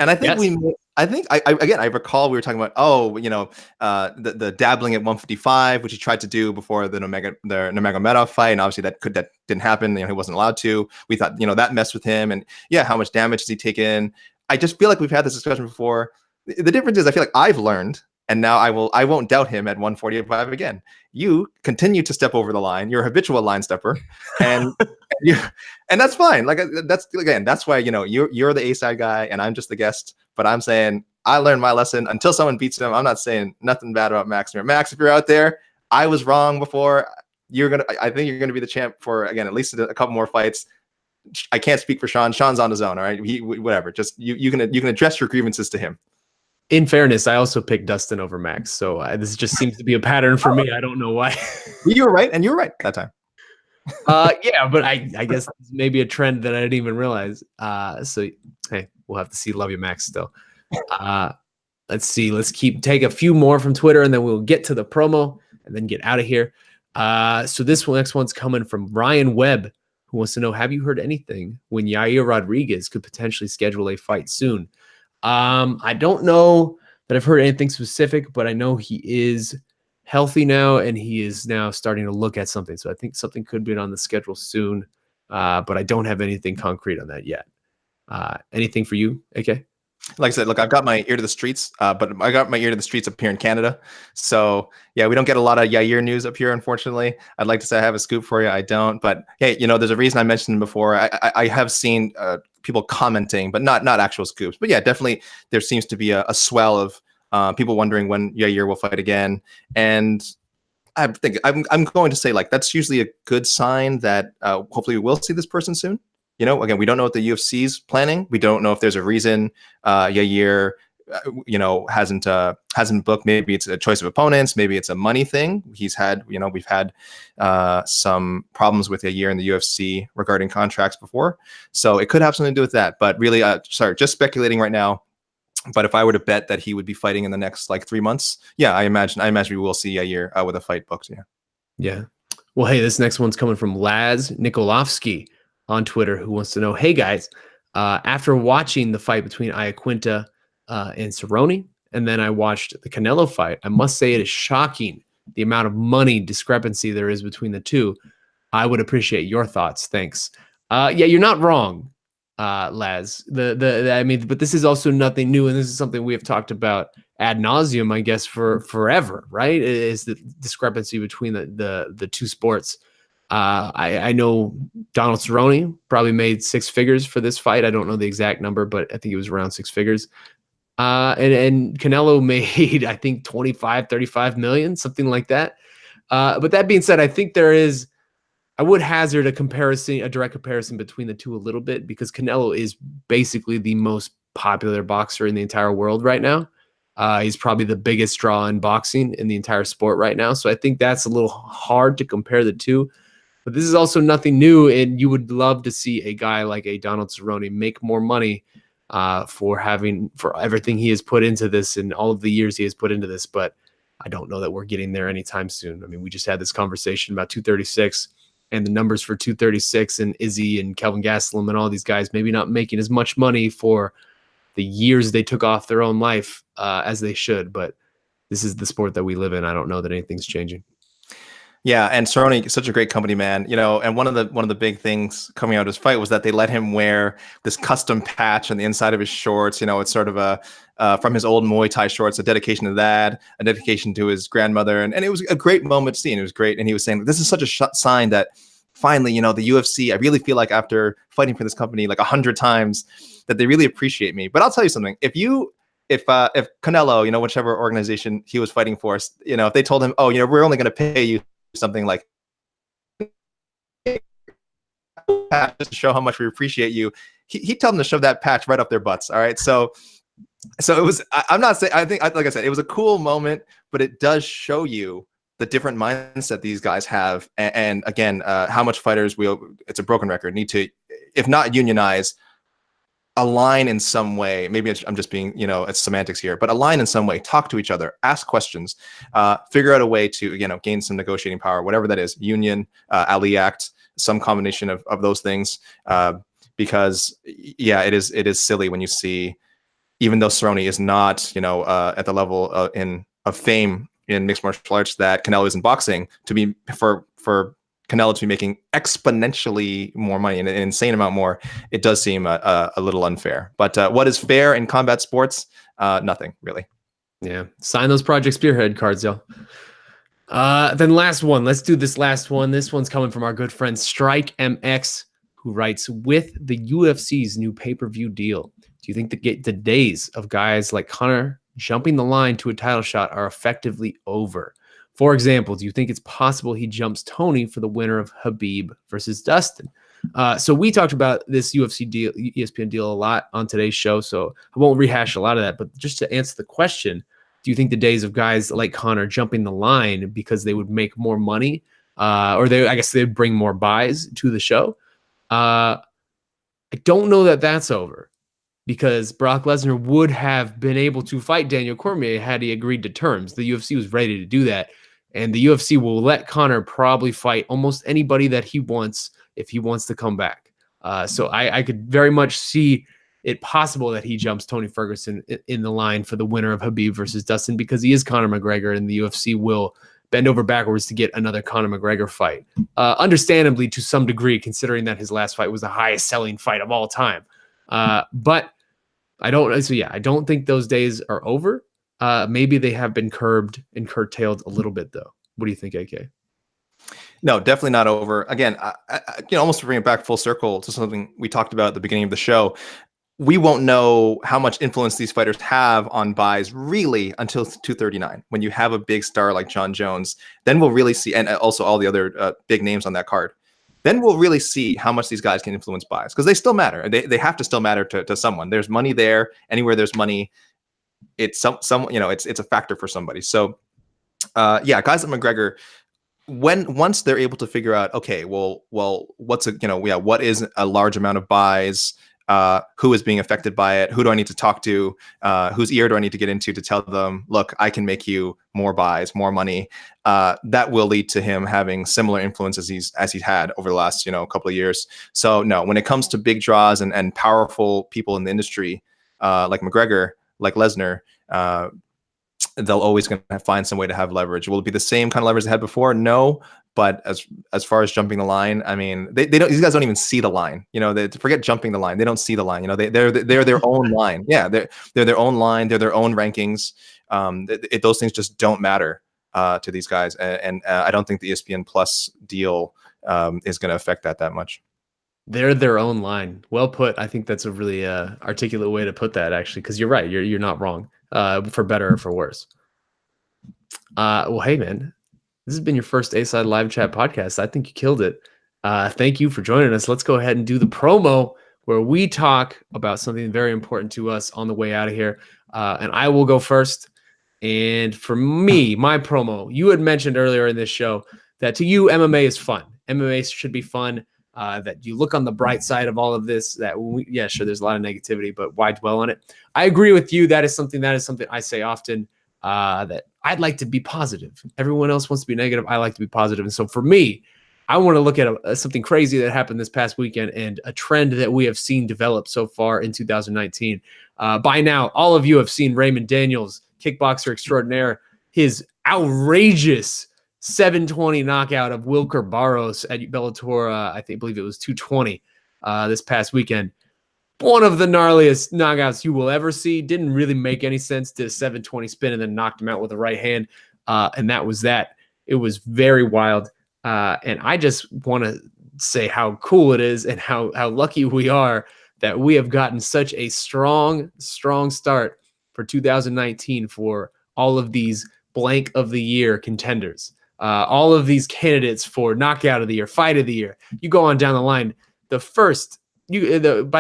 Speaker 2: and I think I recall we were talking about the dabbling at 155, which he tried to do before the Nurmagomedov fight, and obviously that didn't happen. He wasn't allowed to. We thought that messed with him, and how much damage has he taken? I just feel like we've had this discussion before. The difference is I feel like I've learned, and now I won't doubt him at 145 again. You continue to step over the line. You're a habitual line stepper, and that's fine. Like that's why you're the A-side guy, and I'm just the guest. But I'm saying I learned my lesson. Until someone beats him, I'm not saying nothing bad about Max. Max, if you're out there, I was wrong before. I think you're gonna be the champ for, again, at least a couple more fights. I can't speak for Shaun. Shaun's on his own. All right, whatever. Just you can address your grievances to him.
Speaker 1: In fairness, I also picked Dustin over Max, so this just seems to be a pattern for me. I don't know why.
Speaker 2: You were right, and you were right that time.
Speaker 1: Yeah, but I guess maybe a trend that I didn't even realize. So hey, we'll have to see. Love you, Max. Still. Let's see. Let's take a few more from Twitter, and then we'll get to the promo, and then get out of here. So this next one's coming from Ryan Webb, who wants to know: have you heard anything when Yair Rodriguez could potentially schedule a fight soon? I don't know that I've heard anything specific, but I know he is healthy now, and he is now starting to look at something. So I think something could be on the schedule soon, but I don't have anything concrete on that yet. Anything for you, AK?
Speaker 2: Like I said, look, I've got my ear to the streets, but I got my ear to the streets up here in Canada. So yeah, we don't get a lot of Yair news up here, unfortunately. I'd like to say I have a scoop for you. I don't, but hey, there's a reason I mentioned him before. I have seen people commenting, but not actual scoops. But yeah, definitely there seems to be a swell of people wondering when Yair will fight again. And I think I'm going to say, like, that's usually a good sign that hopefully we will see this person soon. Again, we don't know what the UFC's planning. We don't know if there's a reason Yair hasn't booked. Maybe it's a choice of opponents. Maybe it's a money thing. We've had some problems with a year in the UFC regarding contracts before, so it could have something to do with that. But really, just speculating right now. But if I were to bet that he would be fighting in the next 3 months, yeah, I imagine we will see a year with a fight booked.
Speaker 1: Yeah. Well, hey, this next one's coming from Laz Nikolovsky on Twitter, who wants to know, hey guys, after watching the fight between Iaquinta and Cerrone, and then I watched the Canelo fight, I must say it is shocking the amount of money discrepancy there is between the two. I would appreciate your thoughts. Thanks. Yeah, you're not wrong, Laz. But this is also nothing new, and this is something we have talked about ad nauseum, I guess, for forever, right? It is the discrepancy between the two sports. I know Donald Cerrone probably made 6 figures for this fight. I don't know the exact number, but I think it was around 6 figures. And Canelo made, I think, 25, 35 million, something like that. But that being said, I think I would hazard a direct comparison between the two a little bit, because Canelo is basically the most popular boxer in the entire world right now. He's probably the biggest draw in boxing in the entire sport right now. So I think that's a little hard to compare the two. But this is also nothing new, and you would love to see a guy like a Donald Cerrone make more money for everything he has put into this and all of the years he has put into this. But I don't know that we're getting there anytime soon. I mean, we just had this conversation about 236 and the numbers for 236 and Izzy and Kelvin Gastelum and all these guys maybe not making as much money for the years they took off their own life as they should. But this is the sport that we live in. I don't know that anything's changing.
Speaker 2: Yeah, and Cerrone is such a great company man, and one of the big things coming out of his fight was that they let him wear this custom patch on the inside of his shorts. It's sort of a from his old Muay Thai shorts, a dedication to that, a dedication to his grandmother, and it was a great moment to see, and it was great. And he was saying, this is such a sign that finally, the UFC, I really feel like after fighting for this company 100 times, that they really appreciate me. But I'll tell you something, if Canelo, whichever organization he was fighting for, if they told him, oh, we're only going to pay you something like just to show how much we appreciate you, he'd tell them to shove that patch right up their butts. All right. So it was, I'm not saying, I think, like I said, it was a cool moment, but it does show you the different mindset these guys have. And again, how much fighters it's a broken record, need to, if not unionize, align in some way. Maybe I'm just being, it's semantics here, but align in some way, talk to each other, ask questions, figure out a way to, gain some negotiating power, whatever that is, union, Ali Act, some combination of those things. Because yeah, it is silly when you see, even though Cerrone is not, at the level of fame in mixed martial arts that Canelo is in boxing, to be for Canelo to be making exponentially more money, an insane amount more, it does seem a little unfair. But what is fair in combat sports? Nothing really. Yeah,
Speaker 1: sign those Project Spearhead cards, y'all. Then last one. Let's do this last one. This one's coming from our good friend Strike MX, who writes, with the UFC's new pay-per-view deal, do you think the days of guys like Conor jumping the line to a title shot are effectively over? For example, do you think it's possible he jumps Tony for the winner of Khabib versus Dustin? So we talked about this UFC deal, ESPN deal, a lot on today's show, so I won't rehash a lot of that. But just to answer the question, do you think the days of guys like Conor jumping the line because they would make more money, or they'd bring more buys to the show? I don't know that that's over, because Brock Lesnar would have been able to fight Daniel Cormier had he agreed to terms. The UFC was ready to do that. And the UFC will let Conor probably fight almost anybody that he wants if he wants to come back. So I could very much see it possible that he jumps Tony Ferguson in the line for the winner of Khabib versus Dustin, because he is Conor McGregor, and the UFC will bend over backwards to get another Conor McGregor fight. Understandably, to some degree, considering that his last fight was the highest selling fight of all time. But I don't think those days are over. Maybe they have been curbed and curtailed a little bit, though. What do you think, AK?
Speaker 2: No, definitely not over. Again, almost to bring it back full circle to something we talked about at the beginning of the show, we won't know how much influence these fighters have on buys really until 239. When you have a big star like Jon Jones, then we'll really see, and also all the other big names on that card, then we'll really see how much these guys can influence buys, because they still matter. They have to still matter to someone. There's money there. Anywhere there's money, it's some you know, it's a factor for somebody. So yeah, guys like McGregor, once they're able to figure out, okay, well, what's a, you know, yeah, what is a large amount of buys, who is being affected by it, who do I need to talk to, whose ear do I need to get into to tell them, look, I can make you more buys, more money, that will lead to him having similar influence as he's had over the last, you know, couple of years. So no, when it comes to big draws and powerful people in the industry, like McGregor, like Lesnar, they'll always going to find some way to have leverage. Will it be the same kind of leverage they had before? No. But as far as jumping the line, I mean, they don't. These guys don't even see the line. You know, they forget jumping the line. They don't see the line. You know, they're their own line. Yeah, they're their own line. They're their own rankings. Those things just don't matter to these guys. And I don't think the ESPN Plus deal is going to affect that much.
Speaker 1: They're their own line. Well put. I think that's a really articulate way to put that, actually, because you're right. You're not wrong. For better or for worse. Well, hey, man, this has been your first A-Side Live Chat podcast. I think you killed it. Thank you for joining us. Let's go ahead and do the promo where we talk about something very important to us on the way out of here. And I will go first. And for me, my promo, you had mentioned earlier in this show that to you, MMA is fun. MMA should be fun. That you look on the bright side of all of this, that yeah, sure, there's a lot of negativity, but why dwell on it? I agree with you. That is something I say often, that I'd like to be positive. Everyone else wants to be negative. I like to be positive. And so for me, I want to look at something crazy that happened this past weekend and a trend that we have seen develop so far in 2019. By now, all of you have seen Raymond Daniels, kickboxer extraordinaire, his outrageous 720 knockout of Wilker Barros at Bellator, I believe it was 220 this past weekend. One of the gnarliest knockouts you will ever see. Didn't really make any sense. Did a 720 spin and then knocked him out with a right hand. And that was that. It was very wild. And I just want to say how cool it is and how lucky we are that we have gotten such a strong start for 2019 for all of these blank of the year contenders. All of these candidates for knockout of the year, fight of the year. You go on down the line. By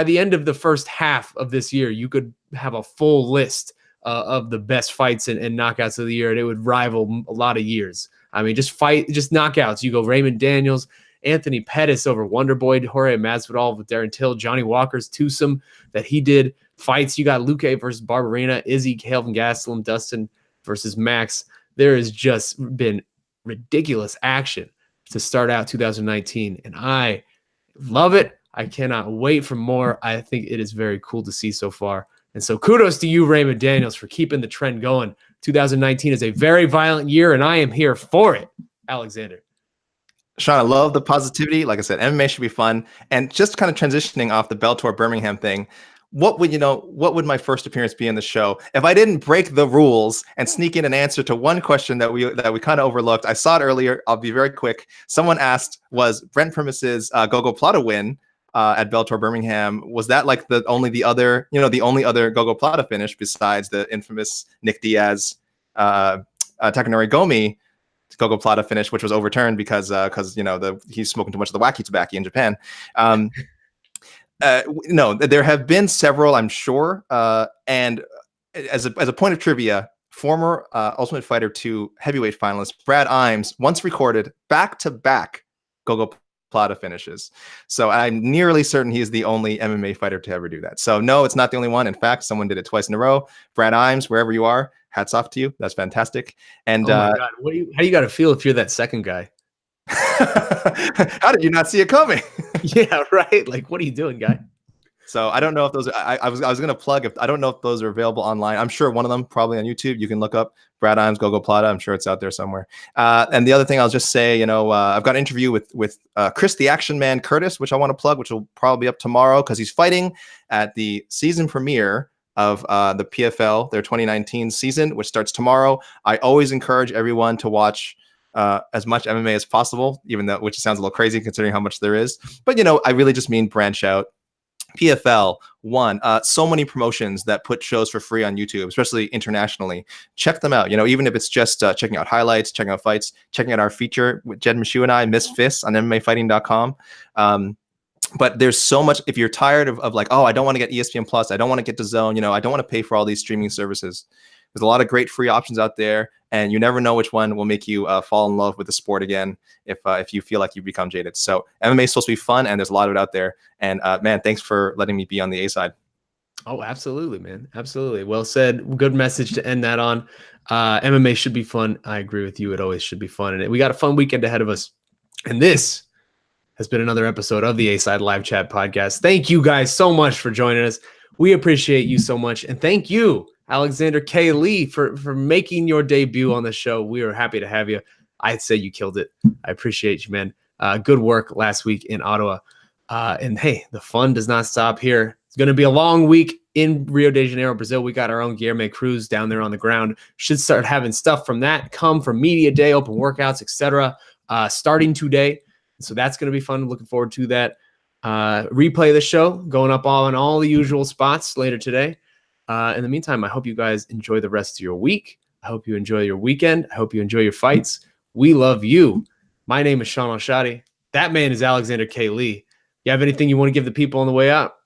Speaker 1: the end of the first half of this year, you could have a full list of the best fights and knockouts of the year, and it would rival a lot of years. I mean, just knockouts. You go Raymond Daniels, Anthony Pettis over Wonderboy, Jorge Masvidal with Darren Till, Johnny Walker's twosome that he did. Fights, you got Luque versus Barberena, Izzy, Kelvin Gastelum, Dustin versus Max. There has just been ridiculous action to start out 2019, and I love it. I cannot wait for more. I think it is very cool to see so far. And so kudos to you, Raymond Daniels, for keeping the trend going. 2019 is a very violent year, and I am here for it. Alexander.
Speaker 2: Shaun, I love the positivity. Like I said, MMA should be fun. And just kind of transitioning off the Bellator Birmingham thing, what would my first appearance be in the show if I didn't break the rules and sneak in an answer to one question that we kind of overlooked? I saw it earlier. I'll be very quick. Someone asked, was Brent Primus's Gogo Plata win at Bellator Birmingham, was that like the only other Gogo Plata finish besides the infamous Nick Diaz Takanori Gomi Gogo Plata finish, which was overturned because he's smoking too much of the wacky tobacco in Japan. No, there have been several, I'm sure. And as a point of trivia, former Ultimate Fighter 2 heavyweight finalist Brad Imes once recorded back-to-back Gogo Plata finishes. So I'm nearly certain he's the only MMA fighter to ever do that. So no, it's not the only one. In fact, someone did it twice in a row. Brad Imes, wherever you are, hats off to you. That's fantastic. And
Speaker 1: oh my God, how do you got to feel if you're that second guy?
Speaker 2: How did you not see it coming?
Speaker 1: Yeah, right. Like, what are you doing, guy?
Speaker 2: So I don't know if those are, I was going to plug, I don't know if those are available online. I'm sure one of them probably on YouTube. You can look up Brad Imes Gogo Plata. I'm sure it's out there somewhere. And the other thing I'll just say, I've got an interview with Chris the Action Man Curtis, which I want to plug, which will probably be up tomorrow because he's fighting at the season premiere of the PFL, their 2019 season, which starts tomorrow. I always encourage everyone to watch as much MMA as possible, even though, which sounds a little crazy considering how much there is. But, I really just mean branch out. PFL, so many promotions that put shows for free on YouTube, especially internationally. Check them out. Even if it's just checking out highlights, checking out fights, checking out our feature with Jed Michoud and I, Miss Fists on MMAfighting.com. But there's so much, if you're tired of like, oh, I don't want to get ESPN Plus, I don't want to get DAZN, I don't want to pay for all these streaming services. There's a lot of great free options out there, and you never know which one will make you fall in love with the sport again if you feel like you become jaded. So MMA is supposed to be fun, and there's a lot of it out there. And man, thanks for letting me be on the A side.
Speaker 1: Oh, absolutely, man. Absolutely. Well said. Good message to end that on. MMA should be fun. I agree with you. It always should be fun. And we got a fun weekend ahead of us. And this has been another episode of the A-Side Live Chat Podcast. Thank you guys so much for joining us. We appreciate you so much. And thank you, Alexander K. Lee, for making your debut on the show. We are happy to have you. I'd say you killed it. I appreciate you, man. Good work last week in Ottawa. And hey, the fun does not stop here. It's going to be a long week in Rio de Janeiro, Brazil. We got our own Guilherme Cruz down there on the ground. Should start having stuff from that come from media day, open workouts, etc. Starting today. So that's going to be fun. Looking forward to that. Replay of the show going up on all the usual spots later today. In the meantime, I hope you guys enjoy the rest of your week. I hope you enjoy your weekend. I hope you enjoy your fights. We love you. My name is Shaun Al-Shatti. That man is Alexander K. Lee. You have anything you want to give the people on the way out?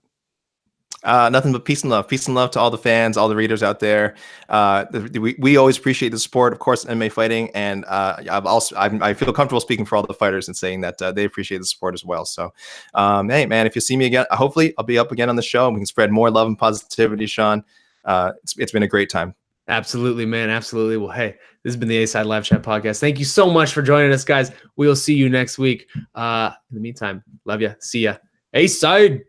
Speaker 2: Nothing but peace and love. Peace and love to all the fans, all the readers out there. We always appreciate the support, of course, MMA fighting, and I feel comfortable speaking for all the fighters and saying that they appreciate the support as well. So, hey, man, if you see me again, hopefully I'll be up again on the show and we can spread more love and positivity, Shaun. It's been a great time.
Speaker 1: Absolutely, man. Absolutely. Well, hey, this has been the A-Side Live Chat Podcast. Thank you so much for joining us, guys. We'll see you next week. In the meantime, love ya. See ya. A-Side.